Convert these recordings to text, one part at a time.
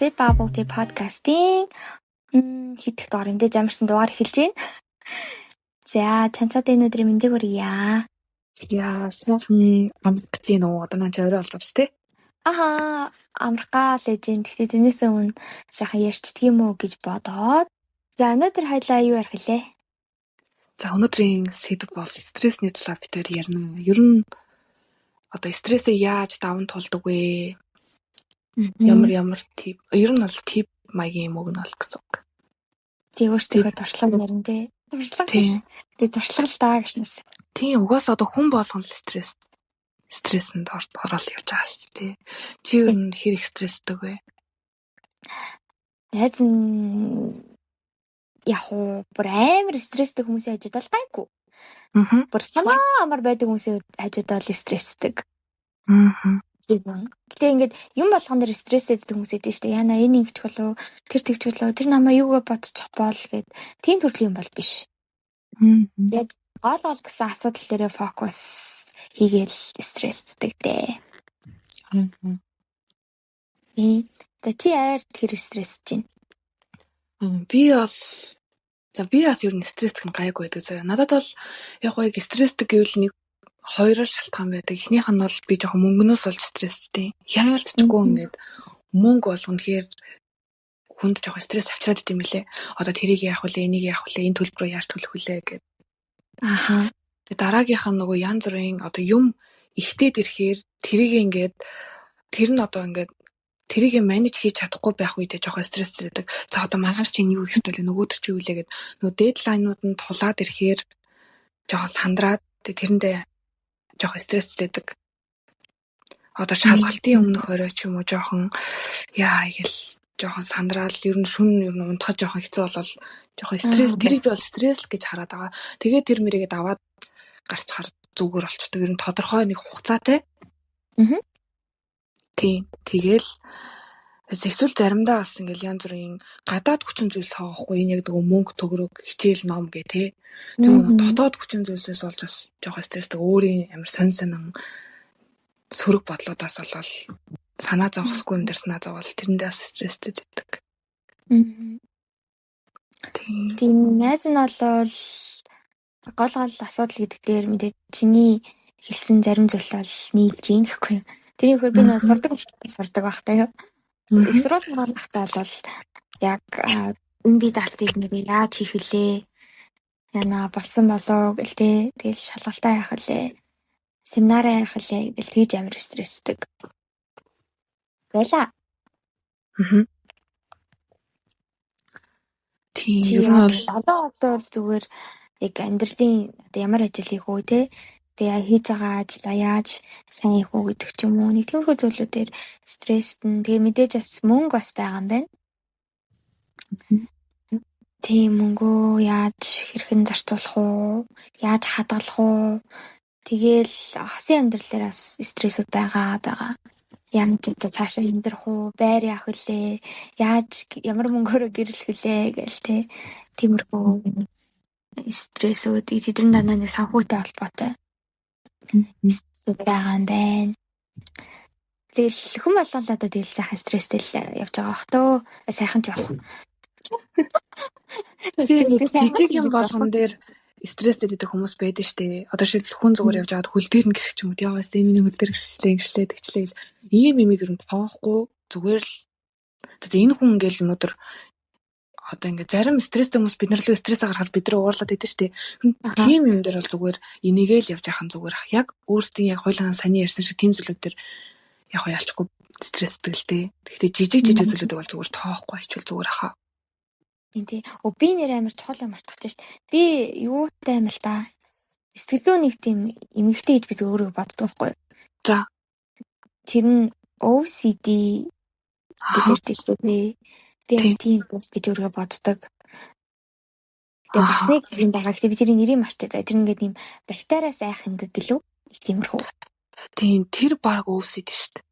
Sleep Bubble Tea podcast-ийн хитэх дугаар юм дээ замарсан дугаар эхэлж байна. За, чанцаад энэ өдрийн мэндийг хүргье. Яа, сайхан амсгч юм уу? Одоо наач орой болж байгаа шүү, тий? Ахаа, амархаа л ээж юм. Гэхдээ тэрнээс өмнө сайхан ярьцдаг юм уу гэж бодоод. За, өнөөдөр хоёлаа юу ярих вэ? За, өнөөдрийн сэдв бол стрессний талаар бид хоёр ярина. Ер нь одоо стрессээ яаж даван тулдаг вэ? Ямар тип? Ер нь бол тип маягийн юм уу гэнэ бол гэсэн үг. Тий, өөртөө туршлага ярина тий. Туршлага тий. Тий, туршлага л даа гэшнээс. Тий, угаасаа одоо хүн болгон л стрессэнд ороод явж байгаа шүү дээ. Чи ер нь хэр их стресстэй вэ? Найз нь яг уу бүр амар стресстэй хүмүүсийн хажуудаа гайгүй. Бүр санаа амар байдаг хүмүүсийн хажуудаа л стресстэй. Гэтэ ингээд юм болгон дээр стресстэй хүмүүс эдэн штэ. Яна энэ ингэч болов, тэр тэгч болов, тэр намаа юугаа бодчих боол гэд тийм төрлийн юм бол биш. Яг гол гэсэн асуудал дээрээ фокус хийгээл стресстэй дээ. Тэ чи яар тэр стрессэж байна? Би бас ер нь стресстэх нь гайгүй байдаг заяа. Надад бол яг гоё стресстэй гэвэл нэг хоёроор шалтгаан байдаг. Эхнийх нь бол би жоохон мөнгнөөс болж стресстэй. Яалтчгүй ингээд мөнгө болгоно гэхээр хүнд жоохон стресс авчираад идэм билээ. Одоо тэрийг яах вэ, энийг яах вэ, энэ төлбөрөөр яаж төлөх вүлээ гэд. Дараагийнх нь нөгөө янз бүрийн одоо юм ихтэйд ирэхээр тэрийг ингээд тэр нь одоо ингээд тэрийг менеж хийж чадахгүй байх үедээ жоохон стресстэй байдаг. За одоо маргааш чинь юу хийх вэ? Нөгөөдөр чи юу лээ гэд нөгөө дедлайнууд нь тулаад ирэхээр жоохон сандраад тэрэндээ жоохон стресстэй байдаг. Одоо шалгалтын өмнөх орой ч юм уу жоохон жоохон сандраал ер нь унтахад жоохон хэцүү болол жоохон стресс тэрийг бол стресс гэж хараад байгаа. Тэгээд тэр мэрийгээ даваад гарчхаар зүгээр болчтой. Ер нь тодорхой нэг хугацаатай. Тийм. Тэгэл эсвэл заримдаа бас ингээл янз бүрийн гадаад хүчин зүйлс хавахгүй энэ яг нөгөө мөнгө төгрөг хичээл ном гэ тэ. Тэгвэл дотоод хүчин зүйлсээс болж бас жоохон стресстэй өөрийн амар сонин сөрөг бодлоодаас болол санаа зовхсгүй юм дээр санаа зовол тэрэндээ бас стресстэй байдаг. Тийм найз нь болвол гол асуудал гэдэг дээр мэдээ чиний хэлсэн зарим зүйл бол нийлж ийн гэхгүй. Тэрний хөр би нэг сурдаг багтай юу. Их сурвалж гаргахтаа бол яг энэ би даалтыг нэг яаж хийх вүлээ. Яна болсон болоо гэл тэ. Тэгэл шалгалтаа яах вүлээ. Семинараа яах вүлээ гэл тэгж амар стресстэй. Байла. Тийм ер нь бол одоо зүгээр яг амьдралын одоо ямар ажил хийх үү те. Тэгээ хийж байгаа ажлаа яаж сайн хийх үү гэдэг ч юм уу. Нэг тиймэрхүү зүйлүүдээр стресстэй. Тэгээ мэдээж бас мөнгө бас байгаа юм байна. Тийм мөнгөө яаж хэрхэн зарцуулах уу? Яаж хадгалах уу? Тэгээл хосын амьдралаар бас стрессүүд байгаа. Яаж одоо цаашаа хэмдэрх үү? Байр яах вүлээ? Яаж ямар мөнгөөрөө гэрлэх вүлээ гээл те. Тиймэрхүү стрессүүд тэдний дандаа нэг санхүүтэй холбоотой. Байгаа юм байна. Тэгэл хүн болгоо одоо тэгэл сайхан стресстэй л явж байгаа бах төө. Сайхан ч явах. Жижиг юм болгон дээр стресстэй гэдэг хүмүүс байдаг штэ. Одоо шил хүн зүгээр явж байгаад хөл дээр нь гэрч юм уу. Яваас энэ хөл дээр гэрчлээ тэгчлээ. Ийм юмыг ер нь тоохгүй зүгээр л энэ хүн ингээл өнөөдөр одоо ингээд зарим стресстэй хүмүүс бид нар л стрессээ гаргахад бид нар уурлаад байдаг штэ. Тийм юм дээр бол зүгээр энийгээл явж яхан зүгээр яг өөрсдийн яг хойлоо саний ярьсан шиг тийм зүйлүүд дээр яг ялчгүй стресстэй л дээ. Гэхдээ жижиг зүйлүүдийг бол зүгээр тоохгүй хичүүл зүгээр хаа. Тийм тий. Би нэр амар чухал юм мартчих штэ. Би юутай юм л та. Сэтгэл нэг тийм эмэгтэй гэж би өөрөө боддог байхгүй. За. Тэр нь OCD гэж ярьдаг штэ. Би тийм гэж өөрөө боддог. Тэгээ бас нэг юм байгаа. Гэхдээ би тэрийн нэрийг мартчихсан. Тэр ингээд юм бактериас айх юм гэлөө. Тиймэрхүү. Тийм тэр баг OCD штэ.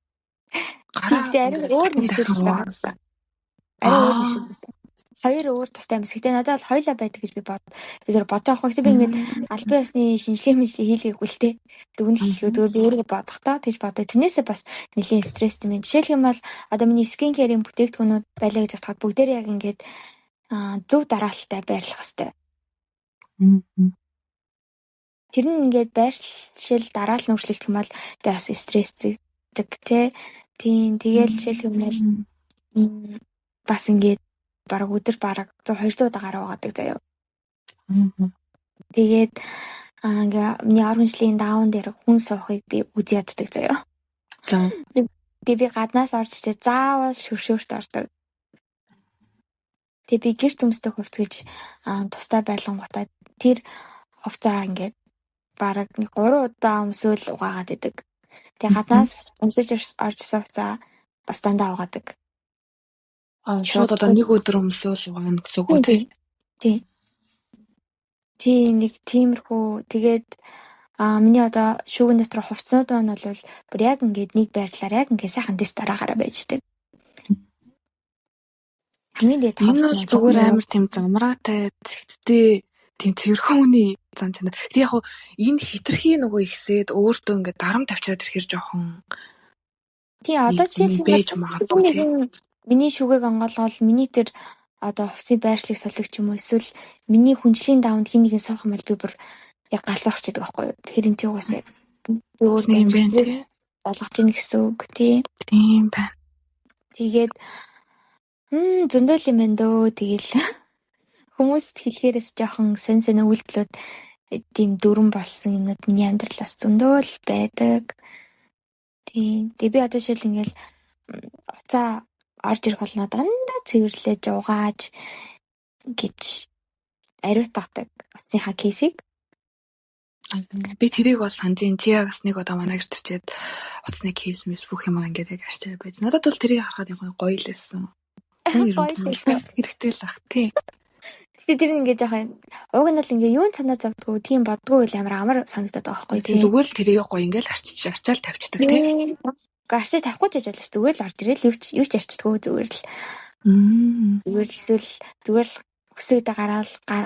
Гараа арай өөр нэг шиг байсан. Арай өөр нэг шиг байсан. хоёр өөр тустай юм. Гэхдээ надад бол хоёлаа байдаг гэж би бодож байгаа байхгүй. Би ингээд албан ёсны шинжилгээ хийлгээгүй л те. Дүгнэлт хийлгээ зүгээр би өөрөө бодохдоо тэгж бодоо. Тэрнээсээ бас нэлийн стресстэй юм. Жишээлх юм бол одоо миний скин керийн бүтээгдэхүүнүүд байлаа гэж бодоход бүгдээр яг ингээд зөв дараалттай байрлах хэрэгтэй. Тэр нь ингээд байршил дараалал нөхцөлөх юм бол би бас стресстэй те. Тийм тэгэл жишээлх юм бол бас ингээд бараг өдөр бараг 100 200 удаа гараа угаадаг заяа. Тэгээд ингээ миний оргонжлийн даун дээр хүн суухыг би үгүй яддаг заяа. Тэгээд би гаднаас орж ирээ заавал шүршөөрт ордог. Тэгээд би гэрт өмсдөг хувцас гэж тустай байлгангуудаа тэр хувцаа ингээд бараг 3 удаа өмсөөл угаагаад идэг. Тэгээд гаднаас өмсөж орж ирсэн хувцаа бас дандаа угаадаг. Шууд одоо нэг өдөр өмсөөл угаана гэсэн үг үү? Тийм нэг тиймэрхүү тэгээд миний одоо шүүгэн дотор хувцснууд маань бол бүр яг ингээд нэг байрлалаар яг ингээд сайхан дэс дараагаараа байждаг. Хамгийн дээд энэ бол зүгээр амар тийм замраатай зэгттэй тийм тэрхэн хүний зам чанар. Тэг яг энэ хитрхи нөгөө ихсээд өөртөө ингээд дарам тавьчаад ирэхэр жоохон тий одоо жишээлбэл миний шүүгийг онгоолгол миний тэр одоо хувцсны байршлыг солих юм уу эсвэл миний хүнжлийн даавнд хин нэгэн суух юм бол би бүр яг галзуурч идэг байхгүй юу. Тэгэхээр энэ ч угаасаа өөр стресс болгож ийн гэсэн үг тий. Тийм байна. Тэгээд зөндөл юм байна дөө. Тэгэл хүмүүст хэлэхээрээс жоохон сэн үйлдэлүүд тийм дүрэн болсон юмнууд миний амьдралаас зөндөл байдаг. Тийм. Тэгээ би одоо шил ингээл уцаа орж ирэх болно дандаа цэвэрлээж угааж гэж ариутгадаг уцсныхаа кейсийг. Би тэрийг бол санджийн чи ягс нэг удаа манай гэрт ирчээд уцсны кейс мэс бүх юм ингээд яг арчаа байж. Надад бол тэрийг харахад яг гоё л байсан. Хүн ирэмдэх хэрэгтэй л ах тий. Тэгээ тэр ингээд яхаа уг нь бол ингээ юун санаа зовдгоо тийм боддгоо үл амар санагдаад байгаа байхгүй тий. Зүгээр л тэрийг гоё ингээл арчаал тавьчихдаг тий. Арчиж тавихгүй ч яж болно ш. Зүгээр л орж ирэл юу ч арчдаггүй зүгээр л. Зүгээр л эсвэл зүгээр л өсөөдөө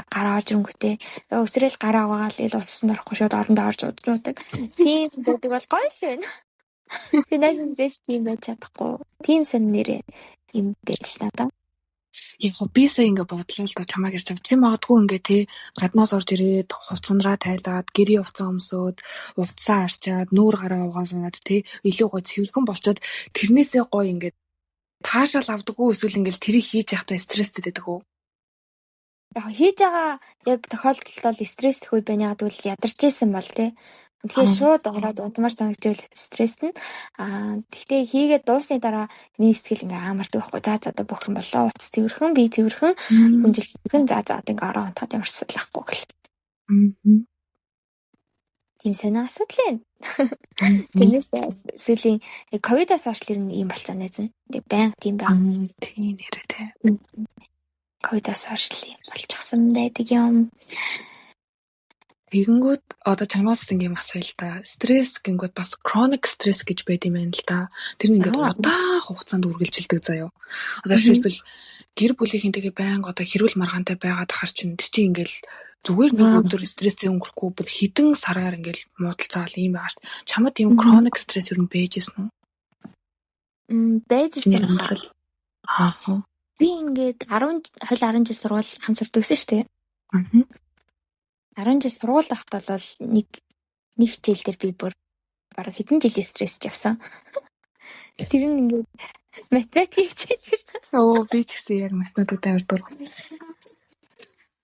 гараа орж ирэнгүүтээ өсрөөл гараа угаагаал ил уссан орохгүй шууд орондоо орж уддаг. Тийм байдаг бол гоё л байна. Тэгээ найз зэш тийм байж чадахгүй. Тийм сан нэрээ юм байж надаа. Яг би сая ингээ бодлоо л доо чамайг ярьж байгаа. Чи магадгүй ингээ тий гаднаас орж ирээд хувцсанраа тайлаад гэрийн хувцас өмсөөд увцсан арчаад нүүр гараа угаагаад тий илүү гой цэвэрхэн болчоод тэрнээсээ гой ингээ таашаал авдаггүй эсвэл ингээл тэрийг хийж явахдаа стресстэй байдаг уу? Яг хийж байгаа яг тохиолдолд бол стресстэй үе байна. Яг бол ядарч исэн бол тий. Тэгэхээр шууд ороод удмаар санагдвал стресс нь тэгтээ хийгээд дуусны дараа миний сэтгэл ингээ аамардаг байхгүй. За одоо бүх юм болоо. Уц цэвэрхэн би цэвэрхэн хүнжил цэвэрхэн за ингээ ороо унтаад ямар асуудалгүй гэл. Тийм санаа асуудал юм. Тэрнээс сүүлийн ковидоос хойш л ийм болцоо найз нь. Тэг байнга тийм байг. Тийм нэрээ тий. Ковидоос хойш л ийм болчихсон байдаг юм. Тэгэнгүүт одоо чамаас ингээм асууя л да. Стресс гингүүд бас chronic stress гэж байд юм байна л да. Тэр нь ингээд удаан хугацаанд үргэлжилдэг заяо. Одоо жишээлбэл гэр бүлийнхэнтэйгээ байнга одоо хэрүүл маргаантай байгаад ахаар чинь чи ингээл зүгээр нэг өдөр стрессээ өнгөрөхгүй бүр хідэн сараар ингээл муудалцаал юм байгаа шүү. Чамд тийм chronic stress юу нбэжсэн үү? Бэжсэн. Аа. Би ингээд 10 жил сургууль хамт сурдагсан шүү дээ. 10 жил сургууль байхдаа бол нэг хичээл дээр би бүр бараг хэдэн жилийн стрессж явсан. Тэр нь ингээд математик хичээл гэж. Би ч гэсэн яг математикт амар дургуйсан.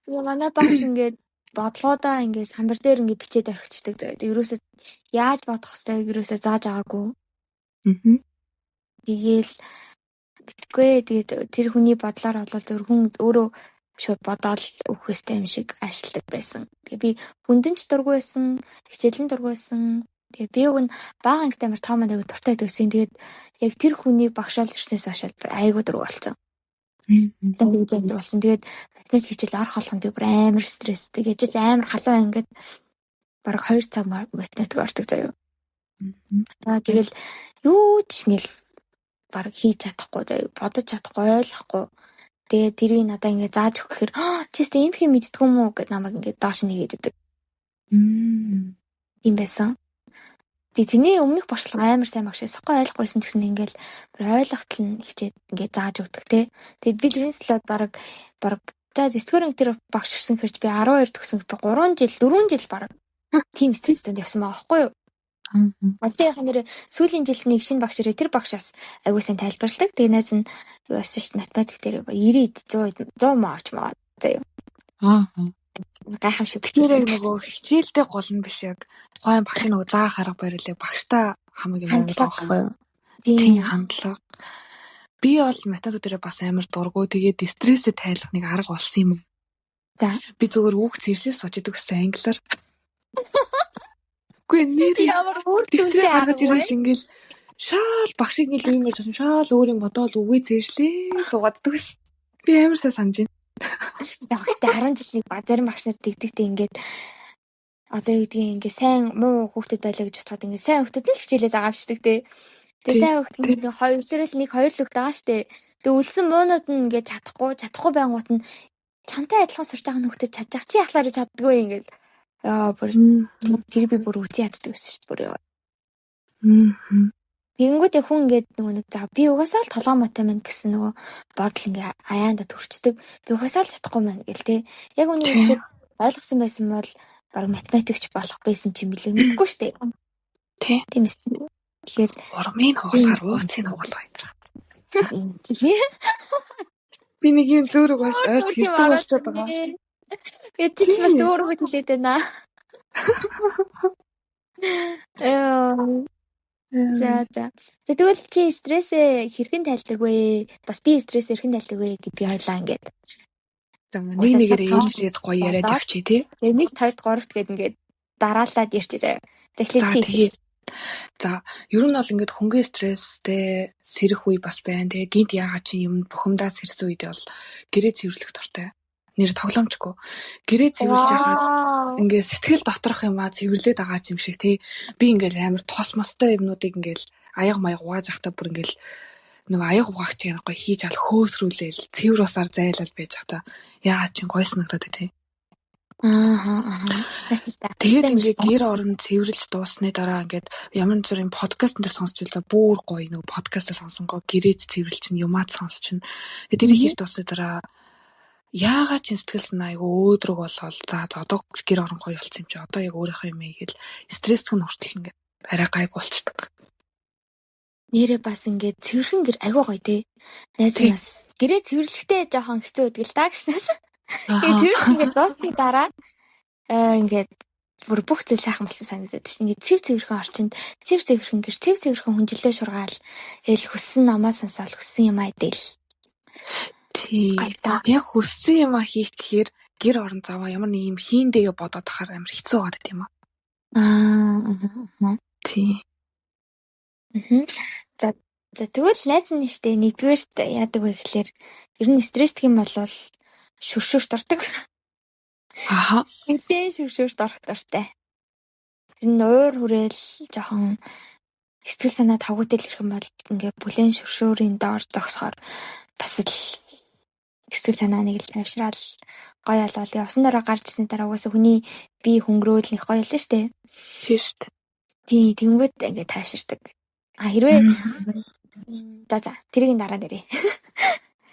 Манай багш ингээд бодлогоодаа ингээд самбар дээр ингээд бичээд орхичдаг. Ерөөсөө яаж бодох хэвээр ерөөсөө зааж байгаагүй. Тэгээл битгүй. Тэгээд тэр хүний бодлоор бол хүн өөрөө шууд бодоол өгөхөстэй юм шиг ашигладаг байсан. Тэгээ би хүндэнч дургүй байсан, хичээлэн дургүй байсан. Тэгээ би уг нь бага ангитай амар том аяг дуртай байсан. Тэгээд яг тэр хүний багшаал ирснээс хойш айгуу дургүй болсон. Тэгээд математик хичээл орох болгонд би бүр амар стресстэй. Ажил амар халуун ингээд бараг 2 цаг математик ордог заяа. Тэгэл юу ч ингээл бараг хийж чадахгүй заяа, бодож чадахгүй, ойлгохгүй. Тэгээд тэрийг надаа ингээд зааж өгөх гэхээр чи тест ийм хэм мэддгүй юм уу гэд намайг ингээд доош нэгээд өгдөг. Тийм байсан. Тэгээ тэрний өмнөх бошлого амар сайн багш. Сахгүй ойлгохгүйсэн ч гэсэн ингээд ойлгохтол нь хичээд ингээд зааж өгдөг те. Тэгээд би тэрнээс л баг за 9-р анги тэр багш гисэн хэрэг би 12 төгсөн би 3 жил 4 жил баг тийм стресстэй явсан байгаа байхгүй юу? Алтынхаа нэр сүүлийн жилд нэг шинэ багш ирээ тэр багшаас аягүй сайн тайлбарладаг. Тэгээ найз нь юу байсан шүү дээ математик дээр 90 100 маач маа заяа. Гайхамшиг тэгэхээр нөгөө хичээлдээ гол нь биш яг тухайн багш нөгөө заах арга барилыг багштай хамаг юм байхгүй юу? Тийм хандлага. Би бол математик дээр бас амар дургу тэгээд стрессээ тайлах нэг арга болсон юм. За би зүгээр үг зэрлээ сочдөг гэсэн англиар. Үгүй нэр ямар үрдүүлээ гаргаж ирэл ингээл шаал багшиг ингээл юм ярьсан шаал өөр юм бодоол үгээ зэрлээ суугааддаг ус. Би амар сайн санаж байна. Яг ихтэй 10 жилийн зарим багш нар дэгдэгтэй ингээд одоо юу гэдгийг ингээд сайн муу хүүхдэд байлаа гэж бодоход ингээд сайн хүүхдэд л хичээлээ загаавчдаг те. Тэгээ сайн хүүхд ингээд хоёр эсвэл нэг хоёр л үг байгаа штэ. Тэгээ үлдсэн муунууд нь ингээд чадахгүй байнгут нь чамтай адилхан сурч байгаа хүүхдэд чадчих чи яхалаар чаддгүй ингээд бүр тэр би бүр үгүй яддаг гэсэн шүү бүр яа. Тэгэнгүүтээ хүн ингээд нөгөө нэг за би угаасаа л толгой математик гэсэн нөгөө бодол ингээ аяанда төрчдөг. Би угаасаа л чадахгүй маань гэл те. Яг үнийг хэлэхэд ойлгосон байсан бол баг математикч болох байсан ч юм билээ мэдгүй штэ. Тий. Тийм ээ. Тэгэхээр урмын хугалахаар ууцын хугалах байдраа. Би нэг юм зөөрөг ойлт хэлдэг болчиход байгаа. Эцэг бас өөрөө хэлээд байна. За тэгвэл чи стрессээ хэрхэн тайлдаг вэ? Бас би стрессээ хэрхэн тайлдаг вэ гэдгийг хоёлаа ингээд. За нэг нэгээр ээлжлээд гоё яриад явчих тий. Тэгээ 1 2 3 гээд ингээд дараалаад ярьчих заяа. Тэгэхээр за ер нь бол ингээд хөнгөн стресстэй сэрэх үе бас байна. Тэгээ гинт яагаад чи юм бухимдаа сэрсэн үедээ бол гэрээ цэвэрлэх дуртай. Нэр тоглоомчгүй. Гэрээ цэвэрлж яхад ингээд сэтгэл доторх юм аа цэвэрлээд байгаа юм шиг тий. Би ингээд амар тос мостой юмнуудыг ингээд аяга маяг угааж ахтаа бүр ингээд нөгөө аяга угаагч юм гоё хийж ал хөөсрүүлээл цэвэр усаар зайлал байж ахтаа яагаад чи гоё санагдаад тий. Тэгээд ингээд гэр орон цэвэрлж дуусны дараа ингээд ямар нэгэн подкаст дээр сонсч байлаа бүр гоё нэг подкастаа сонсонгоо гэрээд цэвэрлж чинь юмаа сонсч чинь тэгээд тэр хийж дуусны дараа яагаад ч сэтгэл санаа айгу өөдрөг болоод за одоо гэр орон гоё болсон юм чи одоо яг өөрийнхөө юм ийгээл стресс гэн хүртэл ингээд арай гайг болцдог. Нэрээ бас ингээд цэвэрхэн гэр айгу гоё тий. Найз нас гэрээ цэвэрлэхдээ жоохон хэцүү байдаг л даа гэшнээс. Тэгээд цэвэрлэх ингээд дуусны дараа ингээд бүр бүх зүйл сайхан болсон санагдаад чинь ингээд цэвэрхэн орчинд цэвэрхэн гэр цэвэрхэн хүнжилээ шургаал ээл хүссэн намаа сонсоол хүссэн юм айдэл. Тий. Яг хүссэн юм хийх гэхээр гэр орон заваа ямар нэг юм хийндээгээ бодоод ахаар амар хэцүү болоод тийм үү? Тий. За тэгвэл найз нь штэ нэгдүгээрт яадаг вэ гэхэлэр ер нь стресстэй юм болвол шүршүрт ордог. Инсэн шүршүрт орох дуртай. Тэр нь уур хүрээл жоохон сэтгэл санаа тавгуутай л ирэх юм бол ингээ бүлээн шүршүрийн доор зогсохоор бас л сэтгэл санаа нэг л тавшраал гоё болол явсан дараа гарч ирсний дараа угаасаа хүний бие хөнгөрөөл нэг гоё л штэ. Тийм штэ. Тий тэнгүүд ингээ тавширдаг. Хэрвээ за тэрийг дараа нэрээ.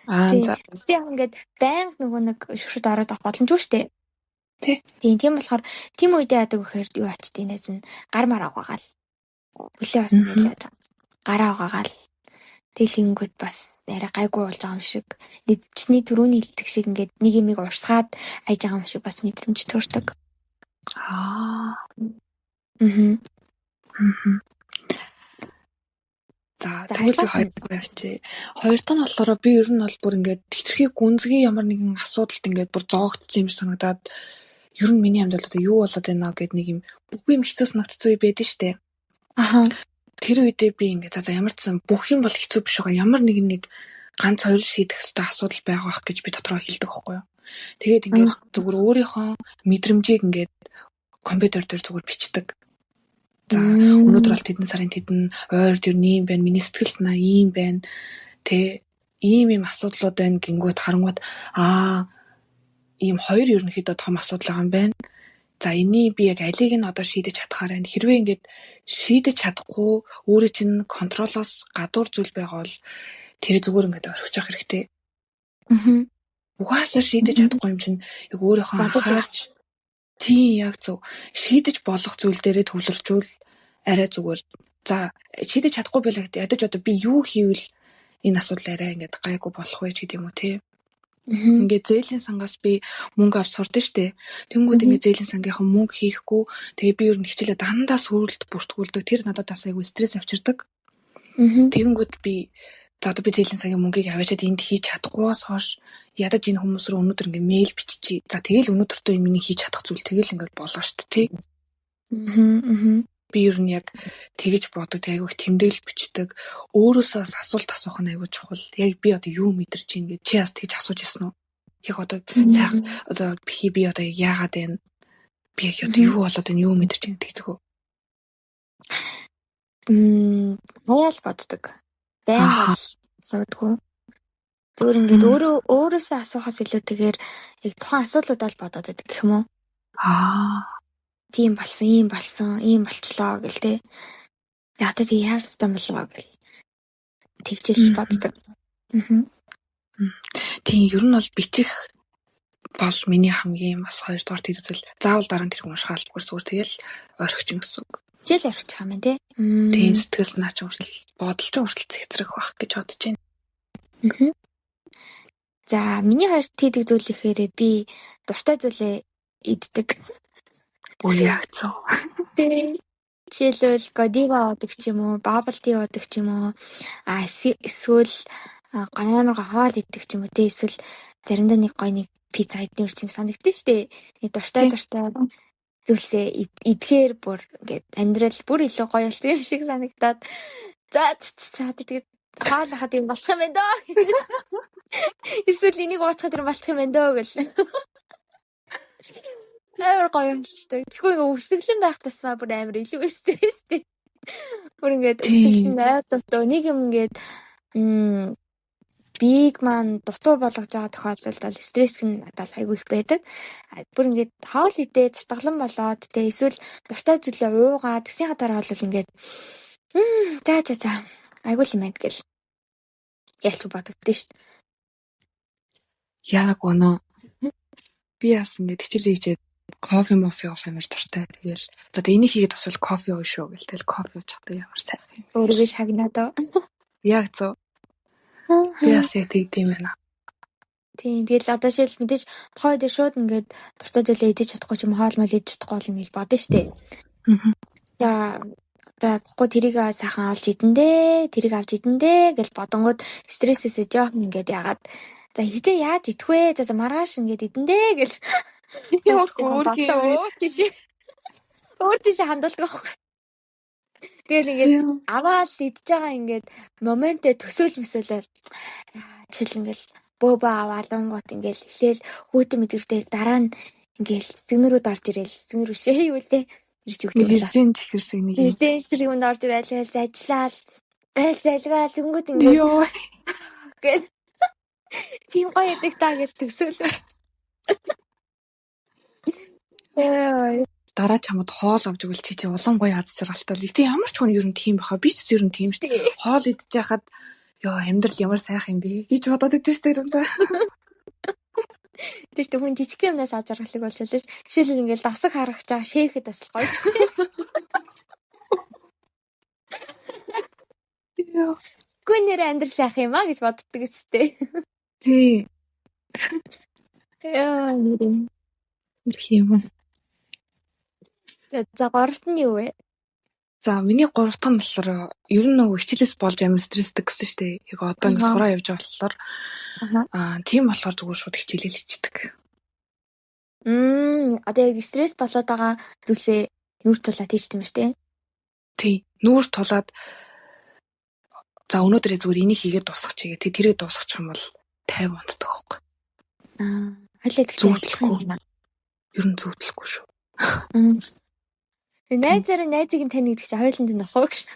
Тийм ингээд байнга нөгөө нэг шүршүрт ороод авах боломжгүй штэ. Тийм болохоор тийм үедээ яадаг вэхээр юу ачдээ нээс нь гар мар аваагаал. Бүлээ бас ингээд гараа аваагаал. Тэглэнгүүт бас яриа гайгүй болж байгаа юм шиг. Нэгчний төрөний хилдэг шиг ингээд нэг юмыг урсгаад айж байгаа юм шиг бас мэдрэмж төрдөг. За тэгвэл би хоёр тавьчих. Хоёр дахь нь болохоор би ер нь бол бүр ингээд хитрхи гүнзгий ямар нэгэн асуудалд ингээд бүр зоогдсон юм санагдаад ер нь миний амьдралд одоо юу болоод байна гэд нэг юм бүх юм хэцүү санагдсан үе байдаг штэ. Тэр үедээ би ингээд за ямар ч сан бүх юм бол хэцүү биш байгаа. Ямар нэг ганц хоёр шийдэх хэвээр асуудал байгаа байх гэж би дотроо хэлдэг байхгүй юу. Тэгээд ингээд зүгээр өөрийнхөө мэдрэмжийг ингээд компьютер дээр зүгээр бичдэг. За өнөөдөр бол тэдэн сарын тэдэн ойр тэр ийм байна. Миний сэтгэл санаа ийм байна. Тэ ийм асуудлууд байна гингүүд харангууд ийм хоёр ерөнхийдөө том асуудал байгаа юм байна. За энийг би яг алийг нь одоо шийдэж чадхаар байна. Хэрвээ ингээд шийдэж чадахгүй өөрөө чинь контролоос гадуур зүйл байгаа бол тэр зүгээр ингээд орхиж явах хэрэгтэй. Угаасаа шийдэж чадахгүй юм чинь яг өөрийнхөө анхаарч тийм яг зөв шийдэж болох зүйл дээрээ төвлөрчүүл арай зүгээр. За шийдэж чадахгүй байлаа гэдэг ядаж одоо би юу хийвэл энэ асуудал арай ингээд гайгүй болох вэ гэдэг юм уу те. Ингээд зээлийн сангаас би мөнгө авч сурдсан штэ. Тэнгүүд ингээд зээлийн сангийнхан мөнгө хийхгүй тэгээ би ер нь хичээлээ дандаа сүрэлт бүртгүүлдэг. Тэр надад бас айгүй стресс авчирдаг. Тэнгүүд би за одоо би зээлийн сангийн мөнгийг аваачаад энд хийж чадахгүйс хойш ядаж энэ хүмүүс рүү өнөөдөр ингээд мэйл биччихье. За тэгэл өнөөдөртөө миний хийж чадах зүйл тэгэл ингээд болоо штэ тий. Би ер нь яг тэгэж бодог, айгүйх тэмдэглэл бичдэг. Өөрөөсөө асуулт асуух нь айгүй чухал. Яг би одоо юу мэдэрч ийн гэж чи бас тэгж асууж ирсэн үү? Яг одоо сайхан одоо би одоо яагаад байна? Би яг одоо юу болоод байна? Юу мэдэрч ийн тэгдэг үү? Хаяал боддог. Байнга асуудгүй. Зүгээр ингээд өөрөөсөө асуухаас илүүтэйгээр яг тухайн асуудлуудаа л бодоод байдаг гэх юм уу? Тийм болсон, ийм болчлоо гэл те. Одоо тийм яаж стан болоо гэл тэгжэл боддог. Тийм ер нь бол бичих бол миний хамгийн бас хоёрдугаар тэр зүйл. Заавал дараа нь тэр уншгаалбгүй зүгээр тэгэл орхичин гэсэн үг. Хичээл орхичих юм те. Тийм сэтгэл санаа ч хүртэл бодол ч хүртэл зэгцрэх байх гэж бодож байна. За миний хоёр тийдэг зүйл ихээр би дуртай зүйлээ иддэг. Яг зөв. Жишээлбэл Годива уудаг ч юм уу, Bubble tea уудаг ч юм уу, эсвэл амар хоол иддэг ч юм уу, эсвэл заримдаа нэг гоё нэг пицца идэх юм санагддаг шүү дээ. Нэг дуртай зүйлсээ идэхээр бүр ингээд амьдрал бүр илүү гоё болсон юм шиг санагдаад за тэгээд хоол хахад юм болох юм байна доо. Эсвэл энийг ууцхад юм болох юм байна доо гэл. Амар гоё юм шүү дээ. Тэгэхгүй өсөглөн байх тусмаа бүр амар илүү стресстэй. Бүр ингээд өсөглөн найзуудтай нэг юм ингээд биг маань дутуу болгож байгаа тохиолдолд бол стресс нь надад айгүй их байдаг. Бүр ингээд хоол идээ цатгалан болоод тэгээ эсвэл дуртай зүйлээ уугаад тэгсийн дараа бол ингээд за айгүй юм байна гэл ялч бодогдсон шүү дээ. Яг өнөө би бас ингээд хичээлээ хийчихэд кофе уух амар дуртай. Тэгэл за энийг хийгээд асуул кофе ууш шүү гэл тэгэл кофе ууж чаддаг ямар сайхан юм. Өөрийгөө шагнаад оо. Яг зөв. Би бас яг тийм байна. Тийм тэгэл одоо шил мэдээж тохойд шууд ингээд дуртай зүйлээ идэж чадахгүй ч юм хоол мал идэж чадахгүй л ингэж бодно штэ. За тэгэхгүй тэрийг сайхан олж идэндээ, тэрийг авч идэндээ гэж бодонгууд стрессээсээ жоох ингээд ягаад за хитээ яаж идэх вэ? За маргааш ингээд идэндээ гэл өөр тийш хандуулдаг байхгүй. Тэгэл ингээд аваад идж байгаа ингээд моментээ төсөөлмөсөөлөл жишээл ингээд бөөбөө аваад онгот ингээд хэлээл хүүтэн мэдэртэй дараа нь ингээд сэгнэрүүд орж ирэл сэгнэр үшээ юу лээ ирж өгдөг. Нэлзэн чихэр шиг нэг юм. Нэлзэн чихэр юм орж ирэл зажлал зайлгаал тэнгүүд ингээд гээд тийм гоё ядаг таа гэж төсөөлөө. Дараа чамд хоол авч өгөл чи улам гоё аз жаргалтай. Гэтэ ямар ч хүн ер нь тийм баха. Би ч ер нь тийм шүү дээ. Хоол идэж яхад ёо амьдрал ямар сайхан юм бэ гэж бодоод идэв шүү дээ юм да. Тэр чинь хүн жижиг юмнаас аз жаргалыг болж байна ш. Жишээлбэл ингээл давсаг харагч байгаа шээхэд бас гоё шүү. Гүн нэр амьдрал сайхан юм а гэж боддог үстэй. Тий. Яа нэр юм. За гуравт нь юу вэ? За миний гуравт нь болохоор ер нь нөгөө хичээлээс болж амар стресстэй гэсэн шүү дээ. Яг одоо ингэ сураа явж байгаа болохоор тийм болохоор зүгээр шууд хичээлээ хийчихдэг. Одоо яг стресс болоод байгаа зүйлсээ нүүр тулаад хийчихсэн юм шүү дээ. Тий. Нүүр тулаад за өнөөдрөө зүгээр энийг хийгээд дуусгачихъя. Тэрийг дуусгачих юм бол 50 унтдаг байхгүй. Хайлт зүудлэхгүй. Ер нь зүудлэхгүй шүү. Найзыг нь тань гэдэг чинь хоёуланд нь нохоо гэж.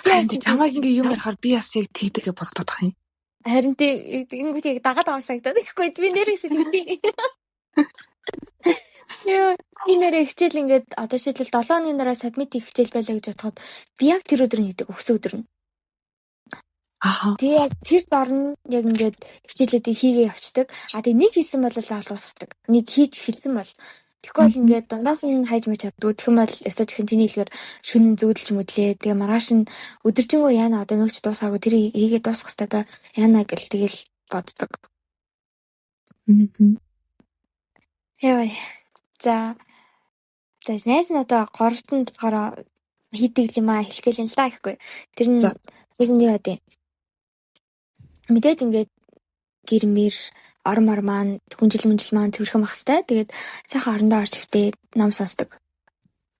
Харин чамайг ингээ юм ярихаар би бас яг тэгдэг бодогдоод тах юм. Харин тэгэнгүүт яг дагаад байгаа санагдаад ихгүй би нэрээс хэлээ. Яа, би нэрээ хичээл ингээд одоо шийдэл 7 оны дараа сабмит хийх хичээл байлаа гэж бодоход би яг тэр өдөр нь хийдэг өгсөн өдөр нь. Тэгээ яг тэр дор нь яг ингээд хичээлүүдийг хийгээ явцдаг. Тэгээ нэг хийсэн бол заавал дуусгадаг. Нэг хийж хэлсэн бол тэгэхгүй бол ингээд дундаас нь хайж мэж чаддгүй. Тэгэх юм бол өстой чихэн чиний хэлгээр шөнө зүүдэлж мэдлээ. Тэгээ маргааш нь өдөржингөө яана одоо нөгч дуусаагүй тэр хийгээ дуусгах хэрэгтэй да яана гэл тэгэл боддог. Яа. За найз нь одоо горовт нь болохоор хийдэг юм аа хэлгээл юм л та гэхгүй. Тэр нь сүүлийн юу вэ? Мэдээд ингээд гэрмэр ормор маань хүнжил маань төвөрхөн мах хэвээр. Тэгээд сайхан орондоо орж хөвтөө ном сонсдог.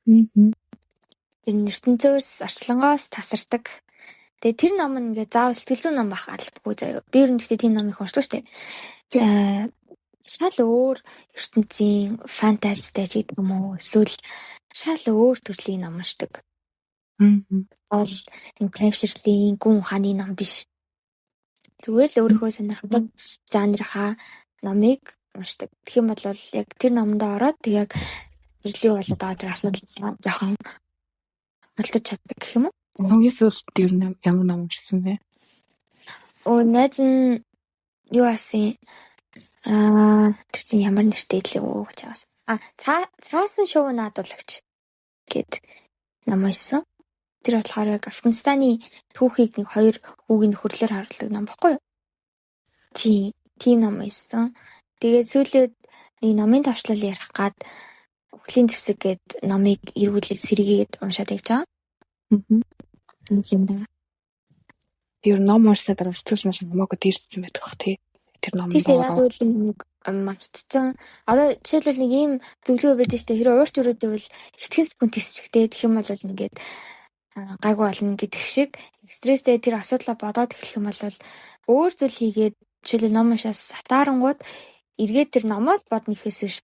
Тэр ертөнцөөс орчлонгоос тасардаг. Тэгээд тэр ном нь ингээд заавал сэтгэл зүйн ном байх албагүй заяа. Би ер нь гэхдээ тийм номыг уншдаг шүү дээ. Шал өөр ертөнцийн фантазитай ч гэдэг юм уу? Эсвэл шал өөр төрлийн ном уншдаг. Бол энэ тайвширлын гүн ухааны ном биш. Зүгээр л өөрийнхөө сонирхдаг жанрынхаа номыг уншдаг. Тэгэх юм бол яг тэр номдоо ороод тэг яг зэрлэг болоод байгаа тэр асуудал жоохон олдож чаддаг гэх юм уу? Эсвэл тэр ямар ном уншсан бэ? Найз нь юу асан? Тэр чинь ямар нэртэй лээ гэж авсан. Цаасан шоу наадуулагч гэд ном уншсан. Тэр болохоор яг Афганистаны түүхийг нэг 2 хүүгийн нөхөрлөөр харуулдаг ном баггүй юу? Тийм ном уншсан. Тэгээд сүүлд нэг номын тавчлал ярих гад Үхлийн зэвсэг гээд номыг эргүүлээд сэргээд уншаад явж байгаа. Тэр ном уншсаа дараа сэтгэл санаа намайг дээрдсэн байдаг бах тий. Тэр ном яг нэг мартцсан. Одоо жишээлбэл нэг ийм зөвлөгөө байдаг шүү дээ. Хэрэв уурч өрөөдөө бол итгэн секунд тисчтэй тэгэх юм бол ингээд гайгүй болно гэдэг шиг стресстэй тэр асуудлаа бодоод эхлэх юм бол өөр зүйл хийгээд жишээлбэл ном уншаас сатаарангууд эргээд тэр номоо бодно гэхээс биш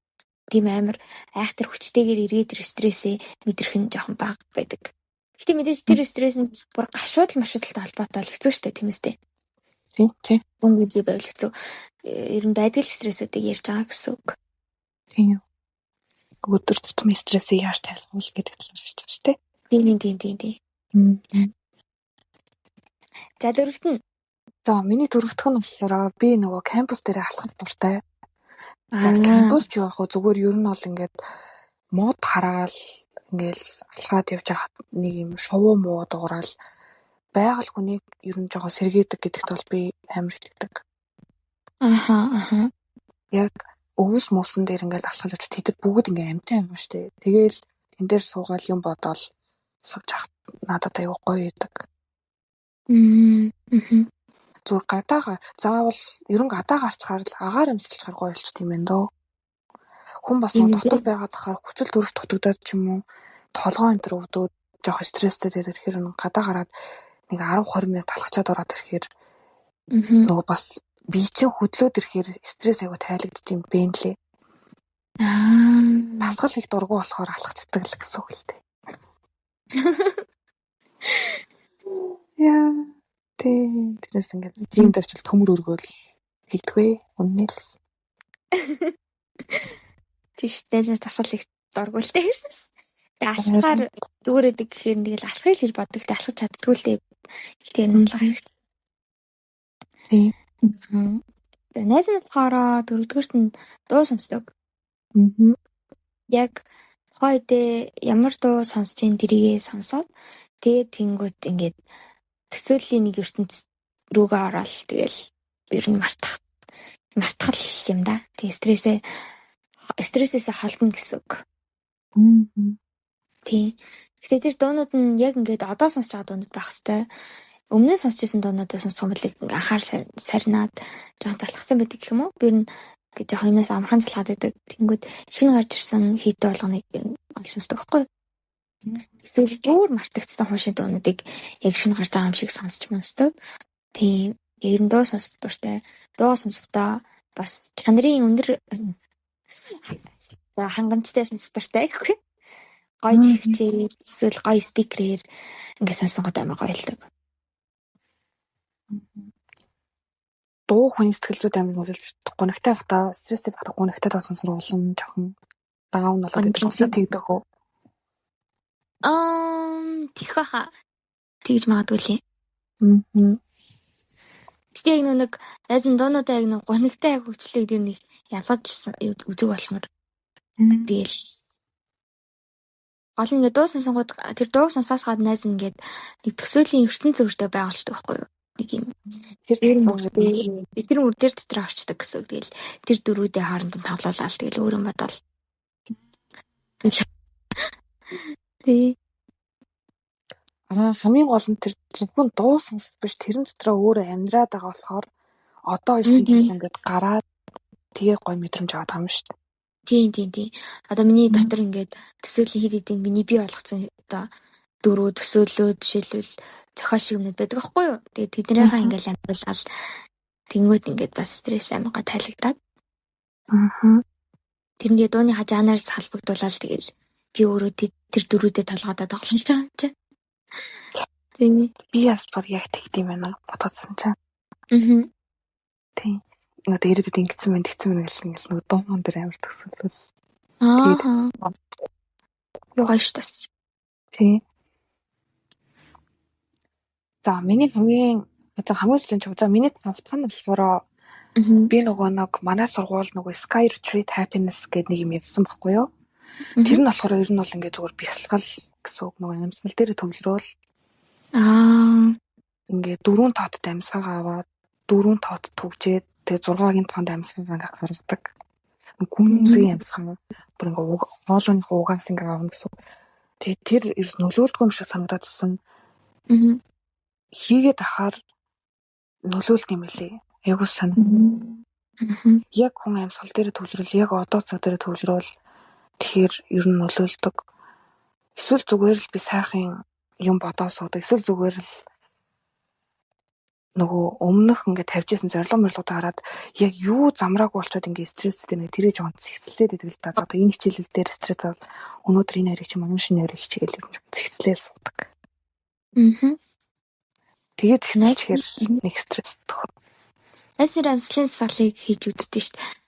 тийм амар айхтар хүчтэйгээр эргээд тэр стрессээ мэдрэх нь жоохон бага байдаг. Гэтэ мэдээж тэр стресс нь бүр гашуудал машуудалтай холбоотой л хэцүү шүү дээ тийм үстэй. Тийм. Үгүй байвал хэцүү. Ер нь байдаг стрессүүдийг ярьж байгаа гэсэн үг. Тийм. Өдөр тутмын стрессийг яаж тайлах вэ гэдэг талаар ярьж байгаа шүү дээ. Тийм. За дөрөвт нь. За миний дөрөвдөх нь болохоор би нөгөө кампус дээр алхах дуртай. За кампус ч явах зүгээр ер нь бол ингээд мод хараал ингээл алхаад явж байгаа нэг юм шувуу муу дуурал байгаль хүнийг ер нь жоохон сэргээдэг гэдэгт бол би амар итгэдэг. Яг өвс муусан дээр ингээл алхаж явж тэд бүгд ингээм амтай юм шүү дээ. Тэгээл тэн дээр суугаад юм бодоол сууж хат надад аюу гоё байдаг. Зүгээр гадаагаа заавал ерөн гадаа гарчхаар л агаар амсгалж харахгүй болчих юм байна дөө. Хүн бас дотор байгаад тахаар хүчил төрөх дутагдаад ч юм уу толгоо энэ төр өвдөөд жоох стресстэй байдаг. Тэгэхээр гадаа гараад нэг 10-20 минут алхачаад ороод ирэхээр нөгөө бас бие чинь хөдлөөд ирэхээр стресс аяга тайлагдчих юм бэ нэлээ. Дасгал их дургу болохоор алхацдаг л гэсэн үг л дээ. Яа. Тэрээс ингээд жимд очил төмөр өргөөл хийдэгвэ. Үнэн л. Тийш дайнаас дасгал их дургу л дээ. Тэгээ алхахаар зүгээр эдэг гэхээр нэг л алхахыг л боддог. Тэ алхаж чаддгүй л дээ. Тэгэхээр нотлох хэрэгтэй. Тэгээ найз нь болохоор дөрөвдүгээрт нь дуу сонсдог. Яг хойдээ ямар дуу сонсож ин тэрийгээ сонсоод тэгээд тэнгүүт ингээд төсөөллийн нэг ертөнц рүүгээ ороод тэгэл ер нь мартах юм да. Тэгээ стрессээс халдна гэсэн үг. Тийм. Гэхдээ тэр дуунууд нь яг ингээд одоо сонсож байгаа дуунууд байх хэвээр. Өмнө нь сонсч байсан дуунуудаа сонсох юм бол анхаар сарнаад жоохон залхсан байдаг гэх юм уу? Би ер нь гэж жоохон юмнаас амархан залхаад байдаг. Тэнгүүд шинэ гарч ирсэн хийтэй болгоныг сонсдог байхгүй юу? Эсвэл бүр мартагдсан хуушийн дуунуудыг яг шинэ гарч байгаа юм шиг сонсч монсдог. Тийм. Ер нь дуу сонсох дуртай. Дуу сонсохдоо бас чанарын өндөр хангамжтай сонсох дуртай гэхгүй. Гоё хөвчээр эсвэл гоё спикерээр ингээд сонсонгод амар гоё хэлдэг. дуу хүний сэтгэл зүйд амин нөлөөлж гонигтай бата стресстэй бата гонигтай тоосон сургуулсан жоохон даун болоод идэх болоо тэгдэг хөө. Тих баха. Тэгж магадгүй лээ. Тэгтээ яг нэг найзын доонуудаа яг нэг гонигтай хөгжлийг дэр нэг ялгаж үзэг болохоор. Тэгэл гол ингээд дуу сонсонгууд тэр дууг сонсоос гадна найз ингээд нэг төсөөлийн ертөнц зөртэй байгуулдаг байхгүй юу? Нэг юм. Тэр мөртэй тэр мөр дээр дотор орчдөг гэсэн. Тэгэл тэр дөрүүдээ хооронд нь тоглоулаад тэгэл өөрөө бодвол. Тий. Хамгийн гол нь тэр зөвхөн дуу сонсох биш тэрэн дотроо өөрөө амьдраад байгаа болохоор одоо ертөнцийн ингээд гараад тэгээ гой мэдрэмж аваад байгаа юм шүү дээ. Тийм. Одоо миний дотор ингээд төсөөлийн хэд хэдийн миний бий болгоцсон одоо дөрөв төсөөлөө жишээлбэл зохиол юмнууд байдаг аахгүй юу? Тэгээд тэднийхээ ингээд амьдрал тэнгууд ингээд бас стресс амгаа тайлагдаад. Тэрнээ дууны жанраас холбогдуулаад тэгэл би өөрөө тэр дөрүүдэд толгойдоо тоглож байгаа юм чи. Тийм. Би бас баг яг тэгдэм байна бодгодсон чинь. Тийм. Одоо ирээдүйд ингэсэн мэн тэгсэн мэн гэл ингээл нөгөө дуун дээр амар төсөөлөл. Тэгээд яаш тас. Тийм. За миний хамгийн сүүлийн ч миний тавтах нь болохоор би нөгөө нэг манай сургууль нөгөө Sky Retreat Happiness гэдэг нэг юм явсан байхгүй юу? Тэр нь болохоор ер нь бол ингээд зүгээр бясалгал гэсэн үг нөгөө амьсгал дээр төвлөрөөл. Ингээд 4 тооттой амьсгаа аваад 4 тоот төгжээд тэгээ 6-гийн тоонд амьсгаа ингээд гаргадаг. Гүнзгий амьсгаа бүр ингээд хоолойны хуугаас ингээд авна гэсэн. Тэгээ тэр ер нь нөлөөлдөг юм шиг санагдаадсэн. Хийгээд ахаар нөлөөлт юм лээ. Айгуу санаа. Яг хүн амьсгал дээр төвлөрөл яг одоо цаг дээр төвлөрөөл тэгэхээр ер нь нөлөөлдөг. Эсвэл зүгээр л би сайхан юм бодоо суудаг. Эсвэл зүгээр л нөгөө өмнөх ингээд тавьжсэн зорилго хараад яг юу замраагүй болчиход ингээд стресстэй нэг тэрэж жоон зэгцлээд идэг л та. Одоо энэ хичээлэл дээр стресс авал өнөөдөр энэ хоёрыг чи манай шинэ хоёрыг хичээгээл зэгцлээд суудаг. Тэгээд зэгцлэхээр нэг стресстэй. Эсэр амьсгалын саглыг хийж үздэг шүү дээ.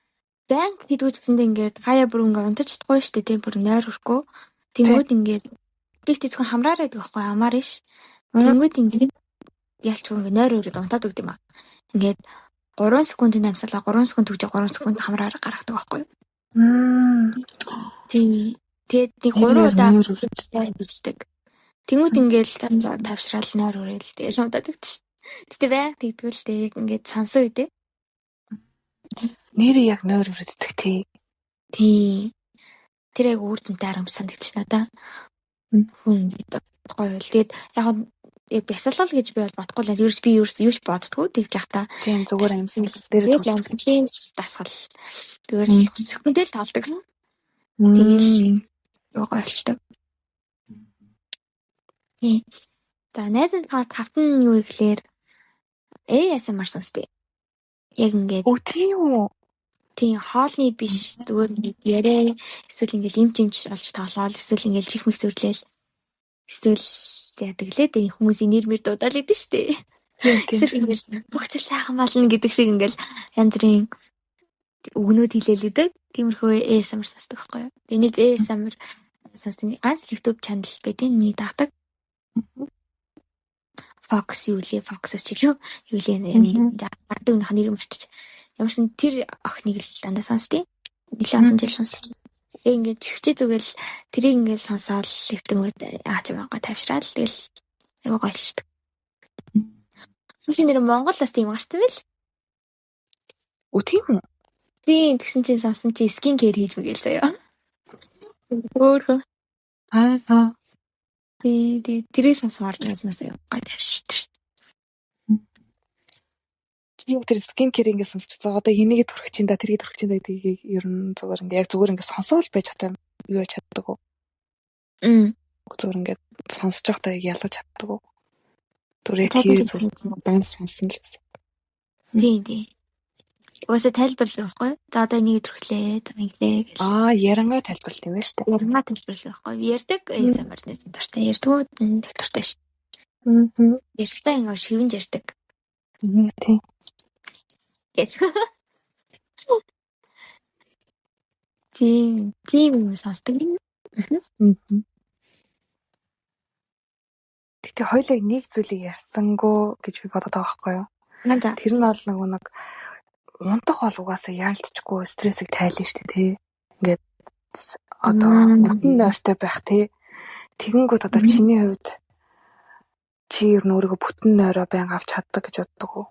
Банк хийдгүү гэсэндээ ингээд хаяа бүр ингээд унтаж чадахгүй шүү дээ. Тийм бүр нойр өрөхгүй. Тэнгүүд ингээд би их зөвхөн хамраарай гэдэг байхгүй амаар ш. Тэнгүүд ингээд ялчгүй ингээд нойр өрөөд унтаад өгд юм аа. Ингээд 3 секундын амьсгалаа 3 секунд төгжиж 3 секунд хамраар гаргадаг байхгүй юу? Тийм. Тэгээд нэг 3 удаа бичдэг. Тэнгүүд ингээд тавшраал нойр өрөөл тэгэл унтаад өгдөг ш. Тэгтээ байг тэгдгүүл дээ ингээд сонсоо үдээ. Нэрээ яг нойр өрөөддөг тий. Тэр яг үр дүнтэй арамж санагдчих надаа. Хүн гоё л. Тэгээд яг бясалгал гэж би бол бодохгүй л ерөөс би юуш боддгоо тэгж яхта. Тийм зүгээр амьсгал дээр амьсгалын дасгал. Зүгээр л секундэл тоолдог. Тэгэл гоё болчтой. За найзын цаар тавтан юу ихлээр ASMR сонсдээ. Яг ингээд тийм үү? Тийм хоолны биш зүгээр яриа эсвэл ингээд имж олж тоглоал эсвэл ингээд чих мэх зүрлээл эсвэл яадаг лээ дээ хүмүүсийн нэр мэр дуудаал идэв штэ. Эсвэл ингээд бүх зүйл сайхан болно гэдэг шиг ингээд янз бүрийн өгнөд хэлээлэдэг. Тиймэрхүү ASMR сонсдог байхгүй юу? Тэгээ нэг ASMR сонсдог ганц YouTube channel байдیں۔ Миний дагдаг. Fox Fox-с ч юу дагдаг нөх нэр мөрчиж. Ямарсан тэр охиныг л дандаа сонсдیں۔ Нилээн олон жил сонссон. Тэгээ ингээд хөвчөө зүгээр л тэрийг ингээд сонсоод лифтэнгүүд аач мага тавьшраал тэгэл айгуу гоё болчихдог. Шинэ нэр Монгол бас тийм гарсан байл. Тийм үү? Тийм тэгсэн чинь сонсон чи скин кэр хийж мэгэл заяа. Өөрөө. Тэрийг сонсоор нэснээс гоё тавьшдаг. Яг тэр скин кэр ингээд сонсчихсан. Одоо энийгээ төрөх чинь да тэрийг төрөх чинь да гэдгийг ер нь зүгээр ингээд яг зүгээр ингээд сонсоол байж чадсан юу яж чаддаг уу? Зүгээр ингээд сонсож байхдаа ялгаж чаддаг уу? Түрээ тэр зүйл дан сонсон л гэсэн. Тийм. Уусаа тайлбарлах байхгүй. За одоо энийг төрхлээ, за инглээ гэж. Ярангаа тайлбарлалт юм байна шүү дээ. Ярангаа тайлбарлах байхгүй. Ярддаг ASMR-нээс дуртай. Ярдгууд дуртай ш. Ярихтаа ингээд шивэн ярьдаг. Тийм. Тийм юм сонсдог. Гэтэ хоёлаа нэг зүйлийг ярьсангүй гэж би бодоод байгаа байхгүй юу? За. Тэр нь бол нэг унтах бол угаасаа яалтчгүй стрессийг тайлна шүү дээ тий. Ингээд одоо бүтэн нойртой байх тий. Тэгэнгүүт одоо чиний хувьд чи ер нь өөрийгөө бүтэн нойроо байнга авч чаддаг гэж боддог уу?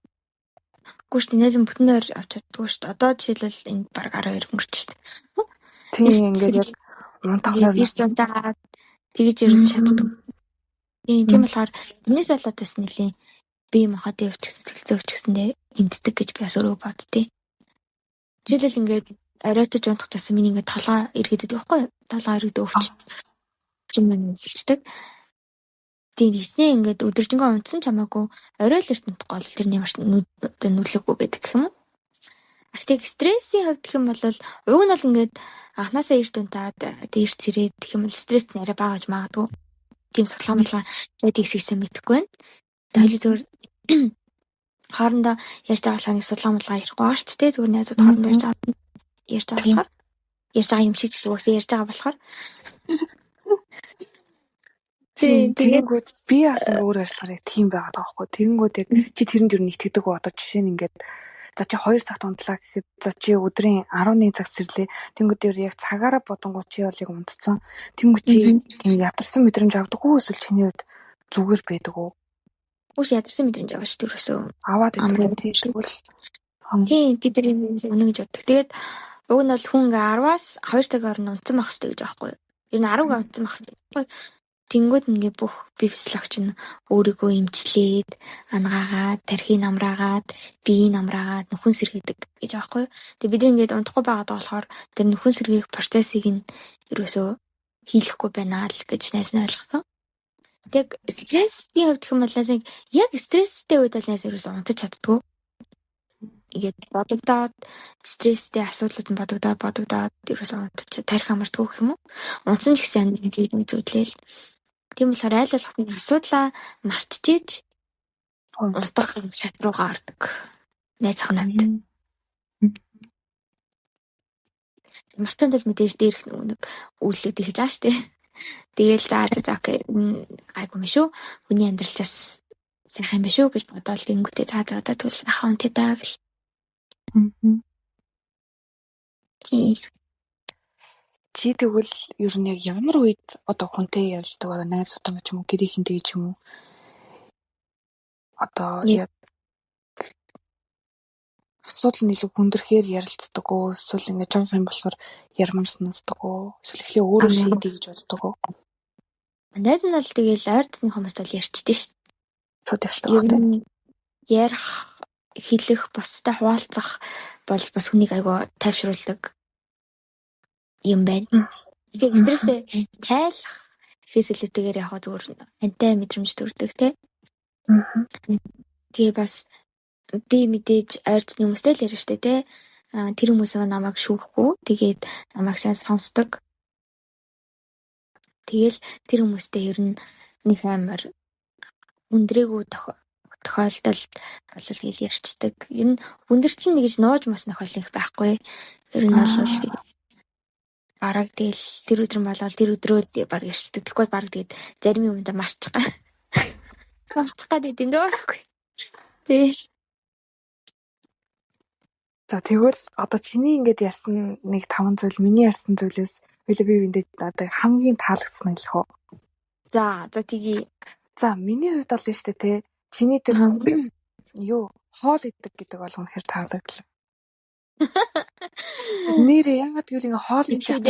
Үгүй шүү дээ. Найз нь бүтэн нойр авч чаддгүй шүү дээ. Одоо жишээлбэл энд баг 12 өнгөрч шүү дээ. Тийм ингээд яг унтах нойрноос ирсэнтэйгаад тэгж ерөөс чаддаг. Тийм болохоор энэс болоод бас нэлийн бие махбод өвчсөн, сэтгэлзээ өвчсөндөө гэмтдэг гэж би бас өөрөө боддتي. Жишээлбэл ингээд оройтож унтах тусам миний ингээд толгой эргэдэг байхгүй юу? Толгой эргэдэг өвчин маань хэлцдэг. Тийм хийснээ ингээд өдөржингөө унтсан чамаагүй орой л эрт унтах гол тэр ямар ч нөлөөгүй байдаг гэх юм уу? Ахтыг стрессийн хувьд гэх юм бол уг нь бол ингээд анханасаа эрт унтаад дээрс цэрээд гэх юм бол стресс нь арай багаж магадгүй. Тийм судалгаа яг ихсгийсэн мэдэхгүй байна. Хоёул зүгээр хоорондоо ярьж байгаа болохоор судалгаа ярихгүй байгаа ч тийм зүгээр найзууд хоорондоо ярьж байгаа юм шиг ч үгүйс ярьж байгаа болохоор тэгэнгүүт би бас ингээ өөр ажиллахаар яг тийм байгаад байгаа байхгүй. Тэгэнгүүт яг чи тэрэнд юу нэгтгэдэг үү одоо жишээ нь ингээд за чи 2 цагт унтлаа гэхэд за чи өдрийн 11 цаг сэрлээ. Тэнгүүд дээр яг цагаараа бодонгууд чи бол яг унтцсан. Тэнгүүд чи тийм ядарсан мэдрэмж авдаг уу эсвэл чиний хувьд зүгээр байдаг уу? Үгүй ядарсан мэдрэмж авах шүү дээ. Аваад байдаг тийм тэгвэл тийм бид нар юм өнө гэж боддог. Тэгээд уг нь бол хүн ингээ 10-аас 2 цагийн хооронд унтсан байх хэрэгтэй гэж аахгүй юу? Ер нь 10 унтсан байх хэрэгтэй. Тэнгүүд ингээ бүх бие физиологч нь өөрийгөө эмчлээд, ангаагаад, тархийг намраагаад, биеийг намраагаад нөхөн сэргээдэг гэж аахгүй юу? Тэгээд бид ингээд унтахгүй байгаад болохоор тэр нөхөн сэргээх процессыг нь ерөөсөө хийхгүй байна л гэж найз нь ойлгосон. Тэг стрессийн хувьд гэх юм бол яг стресстэй үед бол найз ерөөсөө унтаж чаддгүй. Ингээд бодогдоод стресстэй асуудлууд нь бодогдоод ерөөсөө унтаж тарих амардгүй гэх юм уу? Унтсан ч гэсэн зүйлээл. Тийм болохоор айл болох нь асуудлаа мартчихэж унтах шатруугаа ордог. Найз ах намд. Мартсан тал мэдээж дээрх нэг үйлүүд ихж байгаа штэ. Тэгээл за окей гайгүй юм шүү. Хүний амьдралчаас сайхан юм биш үү гэж бодоод тэнгүүтээ за тэгвэл ахаа унтъя даа гэл. Чи тэгвэл ер нь яг ямар үед одоо хүнтэй ярилцдаг одоо найзуудтай ч юм уу гэрийнхэнтэй ч юм уу одоо яг асуудал нь илүү хүндрэхээр ярилцдаг уу эсвэл ингээд жоох юм болохоор ярмар санагддаг уу эсвэл эхлээ өөрөө шийдэй гэж боддог уу? Найз нь бол тэгээл ойртны хүмүүст бол ярьчихдээ шүү. Шууд ярьдаг байна. Ярих, хэлэх, бусдад хуваалцах бол бас хүнийг айгүй тайвшруулдаг юм байна. Тэгээд стрессээ тайлах гэхээс илүүтэйгээр яг зүгээр антай мэдрэмж төрдөг тий. Тэгээ бас би мэдээж ойртны хүмүүстэй л ярьж штэ тий. Тэр хүмүүс намайг шүүхгүй. Тэгээд намайг сайн сонсдог. Тэгэл тэр хүмүүстэй ер нь нэг амар өндрээгүй тохиолдол бол хэл ярьцдаг. Ер нь хүндрэл нь гэж нууж мас нөхөл их байхгүй. Ер нь бол бараг тэгэл тэр өдөр нь болол тэр өдрөө л баг ярьцдаг. Тэгэхгүй баг тэгээд зарим юмдаа марчих гэдэг юм дөөхгүй. Тэгэл за тэгвэл одоо чиний ингээд ярьсан нэг 5 зүйл миний ярьсан зүйлээс би биэндээ одоо хамгийн таалагдсан нь хэлэх үү? За тэгье. За миний хувьд бол нь штэ те чиний тэр юу хоол иддэг гэдэг бол үнэхээр таалагдлаа. Нэр яагаад гэвэл ингээ хоол идэх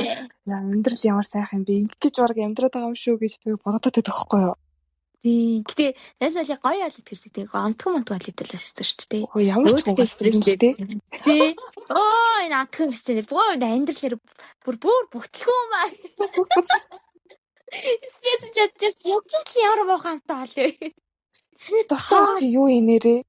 амьдрал ямар сайхан юм бэ? Ингээ гэж бараг амьдраад байгаа юм шүү гэж би бодоод байдаг байхгүй юу? Тийм. Гэтэ найз бол гоё аль идэх хэрэг онцгой аль идэлээс шүү дээ. Ямар ч гоё стресстэй тий. Энэ атгын стресстэй. Бөө амьдралэр бүр бүтлгүй юм аа. Стресс яаж ямар муухайтай болов. Тосоо чи юу инээрээ?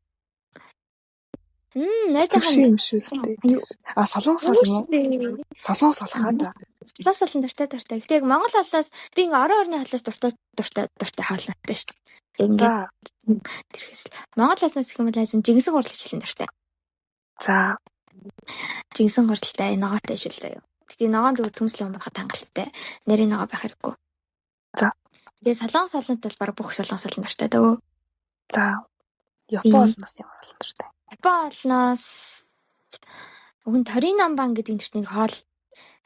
Найз юм шүү дээ. Солонгос юм уу? Солонгос болохоо да. Солонгос болон дуртай. Гэтэ яг Монгол холоос би ингээ орон орны холоос дуртай хаалнатай шүү дээ. Ингээд тэрхээс Монгол холоос гэх юм бол жигсэн гурлаж хэлэн дуртай. За. Жинсэн гурдалтай ногоотой шүл заяа. Тэгтээ ногоон зүгээр төмсөл юм байхад хангалттай. Нарийн ногоо байх хэрэггүй. За. Тэгээ солонгос солонд бол баг бүх солонгос солонд дуртай дөө. За. Япон олноос ямар бололтой. Япон олноос уг нь Торин намбан гэдэг интернет хоол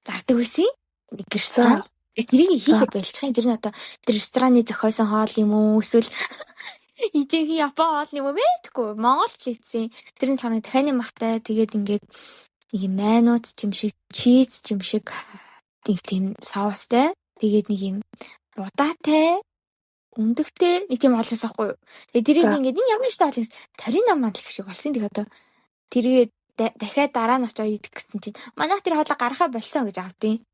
зардаг байсан. Нэг ресторан. Тэрийг хийхэд байлчихын. Тэр нь одоо тэр рестораны зохиосон хоол юм уу эсвэл ижихэн Япон хоол юм уу мэдгүй. Монгол хэлсэн. Тэр нь болохоор дахианы махтай тэгээд ингээд нэг юм майнууд юм шиг, чиз юм шиг тийм соустай. Тэгээд нэг юм удаатай, өндөгтэй нэг тийм хоолос ахгүй юу. Тэгээд тэрийг ингээд энэ ямар ч хоол Торин намбан гэх шиг болсон. Тэгээд одоо тэрийг дахиад дараа нь очиж идэх гэсэн чинь манайх тэр хоолоо гаргахаа болсон гэж авдیں۔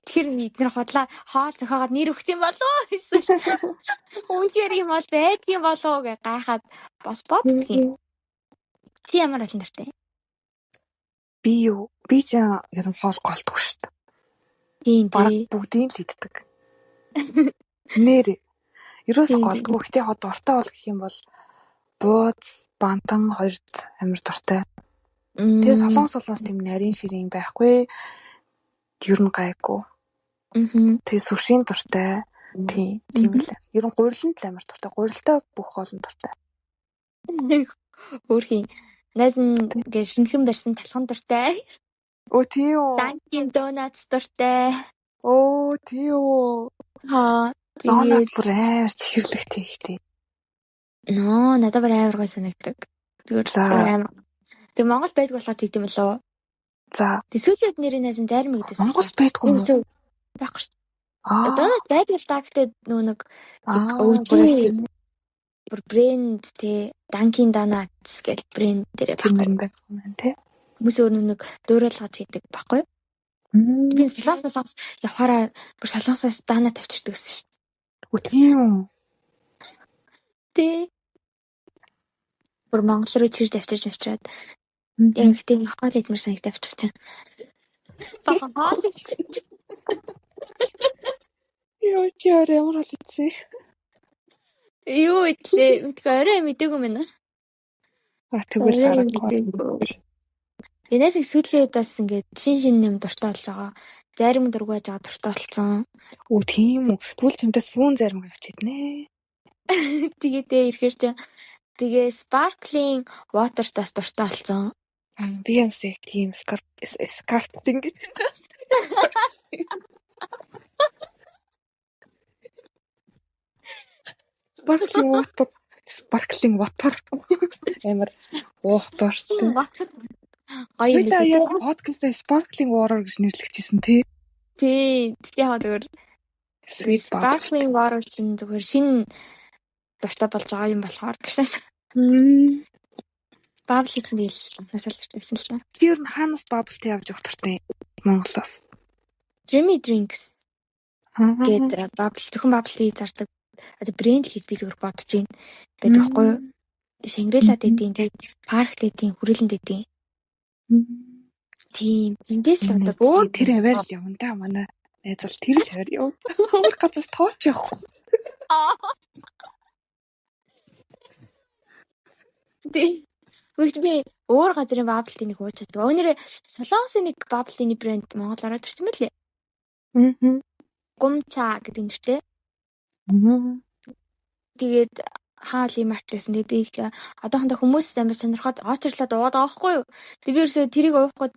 Тэгэхээр эдгээр хоолоо хоол зохиогоод нэр өгсөн болов эсвэл үнээр юм бол байдгийн болов гэж гайхаад бас боддгийн. Чи ямар олон дуртай? Би юу? Би ч ер нь хоол голдгүй шүү дээ. Тийм тий. Бүгдийг л иддэг. Нэр ерөөсөө голдгүй. Гэхдээ хоо дуртай бол гэх юм бол бууз, бантан хоёрт амар дуртай. Тэгээ солонгос тийм нарийн ширийн байхгүй. Ер нь гайгүй. Тэгээ сүшийн дуртай. Тийм л. Ер нь гуриланд л амар дуртай. Гурилтай бүх хоолн дуртай. Өөрхийн найз нь гээ шинхэн барьсан талхан дуртай. Оо тийм үү. Dunkin Donuts дуртай. Оо тийм үү. Донат бүр амар чихэрлэгтэй ихтэй. Ноо, надад бүр амар гой санагддаг. Тэгэхээр амар. Тэг Монгол байдг болохоор тэгдэм болоо. За. Тэсүүлээд нэрийн найз нь зарим гэдэг. Монгол байдгүй юм. Байхгүй шүү. Донат байдаг л та гэхдээ нэг OG бүр брэнд те Dunkin Donuts гэх брэнд дээр байхгүй юм те. Хүмүүс өөр нэг дуурайлгаж хийдэг байхгүй юу? Би солонгос явахаараа бүр солонгосоос донат авчирдаг гэсэн шүү. Үгүй тийм. Тэ. Бүр Монгол руу чирж авчираад яг тийм хоол идмэр санагдав авчирч. Бага хоол идчих. Юу ч ямар хоол идсэн. Юу идлээ? Мэдгүй орой мэдээгүй мэнэ. Тэгвэл дараагүй. Энэс их сүүлийн удаас ингээд шин нэм дуртай болж байгаа. Зарим дургүй байж байгаа дуртай болсон. Оо тийм үү. Тэгвэл тэмдээс сүүн зарим авч иднэ. Тэгээд ирэхэр чинь тэгээ sparkling water-таас дуртай болсон. Би юмсээ тийм скартинг гэж байна. Sparkling water. Амар уухтартай. Гоё юм байна. Яг подкастаа sparkling water гэж нэрлэгчээсэн тий. Тий, яг зөвөр sparkling water чинь зөвөр шинэ дуртай болж байгаа юм болохоор гэшээс. Бабл чинь тэгэл насаал зүртсэн л та. Тэр нь хаанаас бабл тий авч явах туртай Монголоос. Dreamy Drinks гэдэг бабл зөвхөн баблыг зардаг. Одоо брэнд хийж би зөвөр бодож байна. Байдаг хгүй юу? Шангрилад эдийн тэгээд паркт эдийн хүрээлэнд эдийн. Тийм. Эндээс л одоо өөр тэр аваар л явна да манай найз бол тэр л аваар яв. Өөр газар тооч явах. Тий. Гэхдээ өөр газрын баблтыг нэг ууж чаддаг. Өнөөдөр солонгосын нэг баблтын брэнд Монгол ороод ирсэн мэлээ. Гумча гэдэг нэртэй. Тэгээд хаалын маркетсэн. Тэгээд би их одоохондоо хүмүүс амар сонирхоод очрлоод уугаад байгаа байхгүй юу. Тэгээд би ерөөсөө тэрийг уух гэж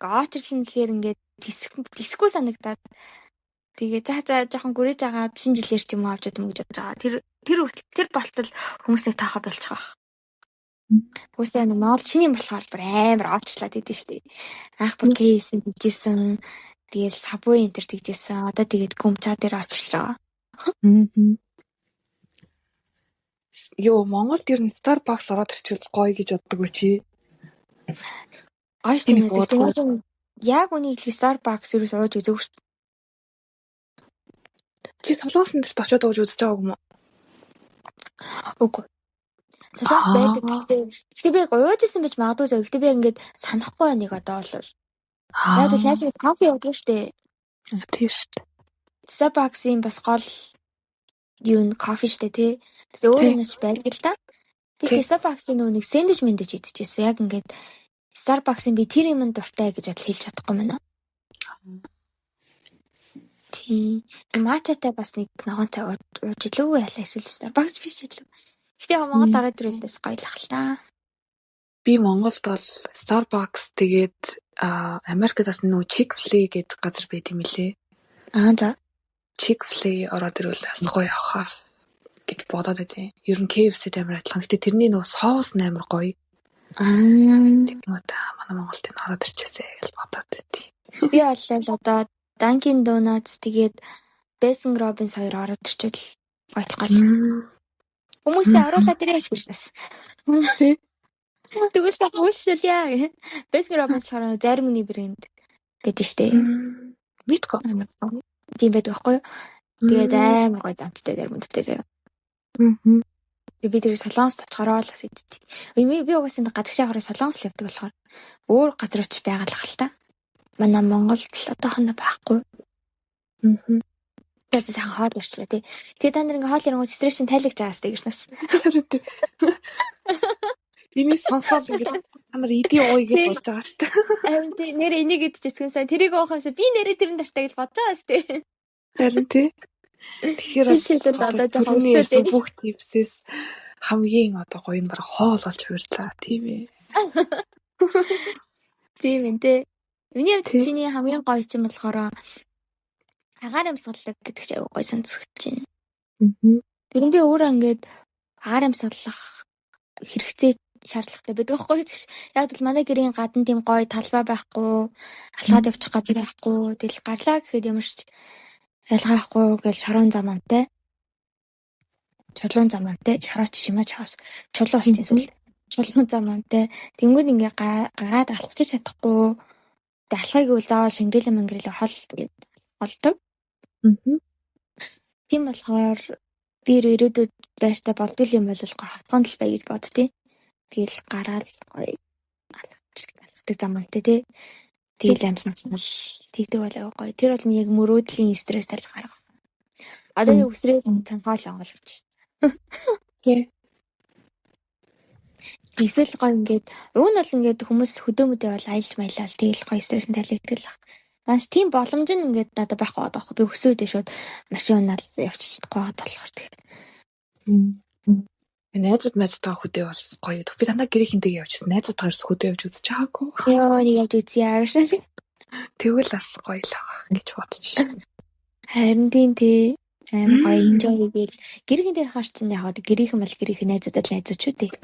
очрлно гэхээр ингээд тэсэхгүй санагдаад. Тэгээд за жоохон гүрэж агаад шинэ жилээр ч юм уу авч чадсан гэж бодож байгаа. Тэр болтол хүмүүсийг таахаа болчих واخ. Үгүй нэг Монгол шинийн болохоор бүр амар очрлаад идэв штэ. Анх бүр кейсэн хийжсэн. Тэгэл сабвей энтер тэгжсэн. Одоо тэгээд гүмчаа дээр очрлж байгаа. Йоо, Монголд ер нь Starbucks ороод ирчихвэл гоё гэж боддог үү чи? Гоё шүү дээ. Яг үнийг хэлэх Starbucks ерөөс ууж үзээгүй шүү. Чи солонгосын дэрт очиод ууж үзэж байгааг юм уу? Үгүй. Солонгос байдаг. Гэхдээ би уужсэн байж магадгүй зөө. Гэхдээ би ингээд санахгүй нэг одоо бол. Яг л найс кофе уудаг шүү дээ. Тийм шүү дээ. Starbucks-ийн бас гол юу н кофе шүү дээ тий. Тэгээ өөр юмч байдаг л та. Би Starbucks-ийн нэг сэндвич мэндэж идчихсэн. Яг ингээд Starbucks-ийн би тэр юм дуртай гэж бодол хэлж чадахгүй мэнэ. Тийм. Матчатай бас нэг ногоон цай ууж илүү ялаа эсвэл Starbucks биш илүү. Гэтэ Монгол ороод ирэлээс гоёлах л та. Би Монголд бол Starbucks тэгээд Америкт бас нөгөө Chick-fil-A гэдэг газар байт юм лээ. За. Chick-fil-A ороод ирвэл бас гоё явах гэж бодоод байдیں۔ Ер нь KFC-тэй амар адилхан. Гэтэ тэрний нөгөө соус амар гоё. Тэгмээ та манай Монголд энэ ороод ирчихсэн гэж бодоод байдیں۔ Би бол одоо Dunkin Donuts тэгээд Baskin Robbins хоёр ороод ирчихвэл гоёлгол. Хүмүүсээ оруулаад ирээч гэж бас. Тий. Тэгвэл хөөшлөлье. Baskin Robbins болохоор зарим нэг брэнд гэдэг штэ. Мэдгүй. Тийм байдаг байхгүй юу? Тэгээд амар гоё замттай зарим үндтэй заяа. Тэгээд би тэр Солонгост очихороо л бас идтий. Би угаасаа гадагшаа хараа Солонгос л явдаг болохоор өөр газар очиж байгаа л хэл та. Манай Монголд л одоохондоо байхгүй. Тэгээд сайхан хоол ирчлээ тий. Тэгээд та нар ингээ хоол ирэнгүүт стрессийн тайлгч байгаас тэгэж нас. Энийг сонсоод ингээ та нар иди ууй гэж болж байгаа шүү дээ. Харин тий нэр энийг идчихсэн сайн тэрийг уухаас би нэрээ тэрэн дартаа гэж бодож байгаа шүү дээ. Харин тий. Тэгэхээр одоо жоохон өсөж бүх типсээс хамгийн одоо гоё нь баг хоол олж хуйрлаа тийм ээ. Тийм ээ тий. Миний хувьд чиний хамгийн гоё чинь болохоор агаар амьсгалдаг гэдэг чинь аюу гоё сонсогдож байна. Тэр нь би өөрөө ингээд агаар амьсгалах хэрэгцээ шаардлагатай байдаг байхгүй юу? Яг л манай гэрийн гадна тийм гоё талбай байхгүй, алхаад явчих газар байхгүй, тэгэл гарлаа гэхэд ямарч ялгаахгүй гэж шорон замантай. Чулуун замантай, шорооч шимэж хаас чулуу болчихсон эсвэл чулуун замантай. Тэнгүүд ингээ гараад алхчих чадахгүй. Тэг алхахыг үл заавал шингэрэлэн мэнгэрэлээ хол гэж болдог. Тийм болохоор би ирээдүйд байртай болдгол юм бол хавцгаан л бай гэж боддتي. Тэгэл гараал гоё алхдаг замантай тий. Тэгэл амьсгал тэгдэг болоо гоё. Тэр бол яг мөрөөдлийн стресс талх арга. Одоо өсрээ танхаал онгойлгож. Тий. Эсвэл гоё ингээд уг нь бол ингээд хүмүүс хөдөөмөдөө бол аялж маялал тэгэл гоё стресс талигддаг л. Нааш тийм боломж нь ингээд надад байхгүй байгаа байхгүй. Би өсөөдөө шууд машин унаал явчих чадахгүй болохоор тэгээд. Найзууд мэддэг хөдөө бол гоё. Би танаа гэрийнхэнтэйгээ явчихсан. Найзуудтайгаа ерөөс хөдөө явж үзэж байгаагүй. Йоо нэг явж үзье аашаа. Тэгвэл бас гоё л байгаа гэж бодчих. Харин тий амар гоё enjoy хийгээл гэрийнхэнтэй хаар чинь яг гэрийнхэн бол гэрийнхэн найзуудад найзууд шүү дээ.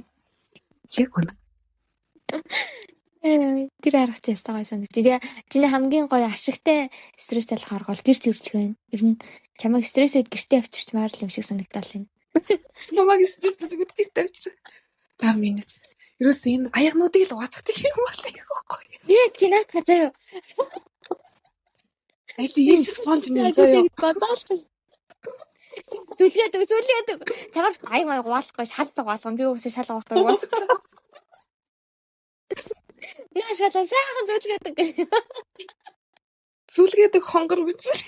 Яг үнэ. Тэр арга ч ястаа гоё санагдчих. Тэгээ чиний хамгийн гоё ашигтай стресс талах арга бол гэр зэвэрлэх байна. Ер нь чамайг стрессэд гэртээ авчирчмаар л юм шиг санагдал байна. Намайг стресс гэртээ авчир. 5 минут. Ерөөс энэ аягнуудыг л угаадах юм бол айхгүй. Яг кинат хазаа юу. Аль ийм спонж юм заяа. Зүлгээд. Чамаар аяг угаалахгүй шалдаг болгоно. Би үгүй шал угаахгүй. Яа шалаа сайхан зүлгээдэг. Зүлгээдэг хонгор үзээ.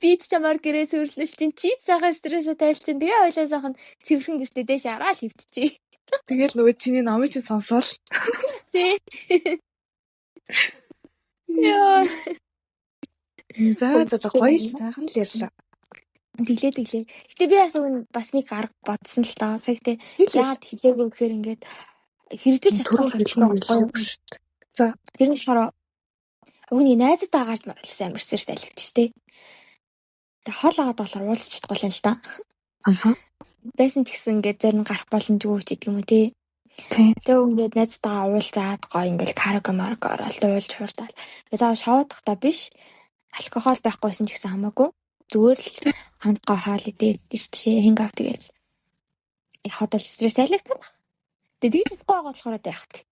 Би ч чамаар гэрээ сүрлэл чинь чи сайхан стрессээ тайлчин. Тэгээ ойлоо сайхан цэвэрхэн гэртээ дэш араал хөвтчихье. Тэгэл нөгөө чиний номыг чинь сонсоол. Тий. Яа. За гоё сайхан л ярьлаа. Тэглээ. Гэтэ би бас нэг арга бодсон л таа. Сая гэтээ яагаад хэлээгүй гэхээр ингээд хэрэгжүүлж чадахгүй гоё. За тэр нь болохоор өгний найзтай агаарч марлсан амар сэрс тайлгдчих штэ. Тэг хол аваад болохоор уулзч чадахгүй л да. Байсан ч гэсэн ингээд зарим гарах боломжгүй ч гэдэг юм уу тий. Тэг ингээд найзтайгаа уулзаад гоё ингээд караоке марк ороод уулж хууртал. Тэгээ заавал шоудахтаа биш. Алкогол байхгүйсэн ч гэсэн хамаагүй. Зүгээр л хамтгаа хоол идэл тийш хинг ав тэгэл. Яг хадал стресс тайлгдах. Тэгээ тэгж чадахгүй байгаа болохоор яах вэ?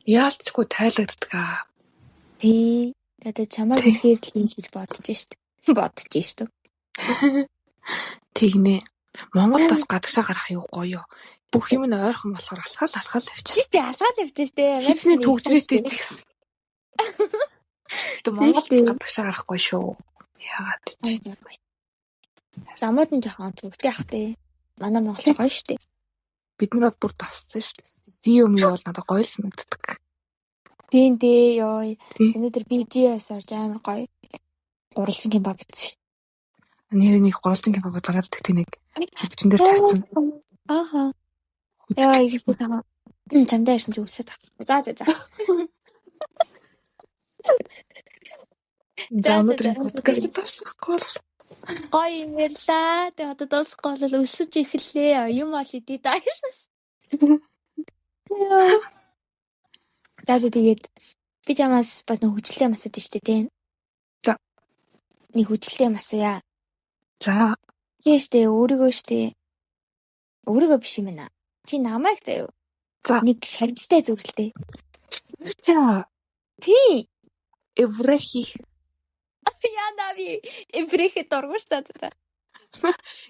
Яалтчгүй тайлагддаг аа. Тий. Тэгээд чамайг ихээр л юм гэж бодож штт. Тэгнэ. Монголд бас гадагшаа гарах юу гоё. Бүх юм нь ойрхон болохоор алхаал явчих. Тий, алхаал явчих штэ. Америкний төгсрөөтэй тэгсэн. Гэтэ Монголд гадагшаа гарахгүй шүү. Яагаад ч. Замууд нь жоохон зүгтэй ах тий. манай монголч гоё штэ. Бид нар бүр тассан шүү дээ. Зиум юу бол надад гоё л санагддаг. Тийм дээ ёо. Тий. Өнөөдөр BGS орж амар гоё. Гурвалжин кебаб идсэн. Нэр нэг гурвалжин кебаб гаргадаг тийм нэг бичэн дээр тавьсан. Ааха. Яа ихтэй таа. Чамдаа ирсэн чи үсээ таа. За. За өнөөдрийн подкаст тасахгүй л гоё юм ярьлаа. Тэгээ одоо дуусахгүй бол өсөж эхэллээ. Юм ол идэе даа. За тэгээд би чамаас бас нэг хүчлээ масууд штэ тийм. За. Нэг хүчлээ масууя. за Чи штэ өөрийгөө штэ. Өөрийгөө биш юм байна. Чи намайг заяа. За. Нэг шаржтай зүрхэлтэй. за Тий. эврэхи Яа нави эврэхи дургуш та.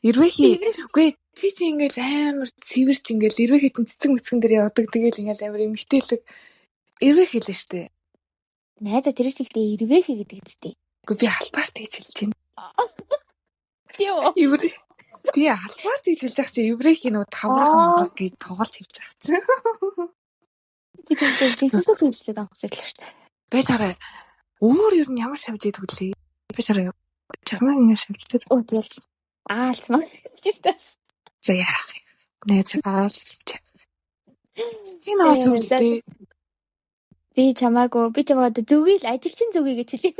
эрвэхи үгүй би чи ингээл амар цэвэрч ингээл эрвэхи чин цэцэг мэцгэн дээр явдаг тэгэл ингээл амар эмхтэлэг эрвэхи л штэ. Найзаа тэр чиглээ эрвэхи гэдэг үстэй. Үгүй би албаарт гэж хэлж байна. Тий. Эврэ тий албаарт гэж хэлж байгаа чи эврэхи нөө тавраг гэж тоглож хэлж байгаа чи. Би ч хэлсэн зүйлсээ давхсаж л штэ. Байтараа өөр юу ямар шавж идэг үлээ. Байтараа чамаа ингэ шавждаг. Оо тэгэл аалмаа гэжтэс. За яах юм. Найзаас чи. Чи наа зүгдээ. Би чамаагүй зүгийг л ажилчин зүгийг гэж хэлээ.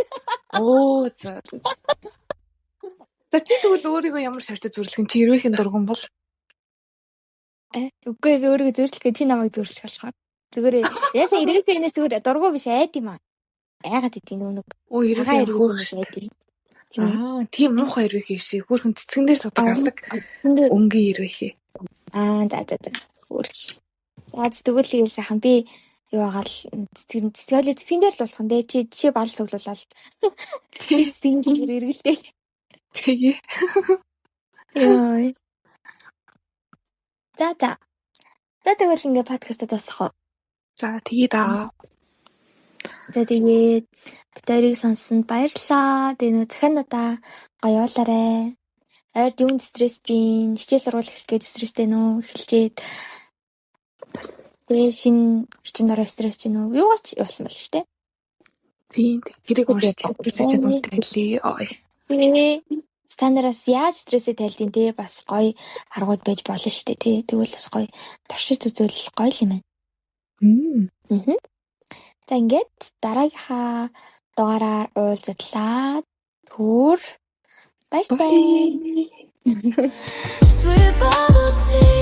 Оо за. За чи тэгвэл өөрийгөө ямар шавьтай зүрлэх нь чи эрвэхийн дурган бол? Үгүй би өөрийгөө зүрлэх гэж чи намайг зүрлэх болохоор. Зүгээр яасан эрвэхийнээс зүгээр дургу биш айд юм аа. Айгаад идэв нүг. Оо эрвэхийн хөөхс. Тийм муухай эрвэхий шиг хөөхөн цэцгэн дээр судаг алаг. Өнгийн эрвэхий. За. Хөөх. За тэгвэл сайхан би юу агаал цэцгэн дээр л болцсон дээ. Чи бал цуглуулаад. Би цэцгэн эргэлдээ. Тэгээ. Яа. За. За тэгвэл ингээ подкастад басах уу? За тэгээ даа. За тэгээд битэрийг сонссонд баярлалаа. Тэгээ нөө захианудаа гоё явуулаарай. Ойр юунд стресстэй, хичээл сургууль эхлэхэд стресстэй нөө эхэлчээд бас тэгээ шинэ орчин ороо стресстэй нөө юугаач явуулсан байл шүү дээ. Тийм тэрийг уншиж стресстэй нөлөөлөе. Тэгээ стандараас яаж стресстэй тайлдیں۔ Тэ бас гоё аргууд байж болно шүү дээ. Тэгвэл бас гоё туршиж үзвэл гоё юм байна. За ингээд дараагийнхаа дугаараар уулзлаа. Баяртай. Sweet bubble tea.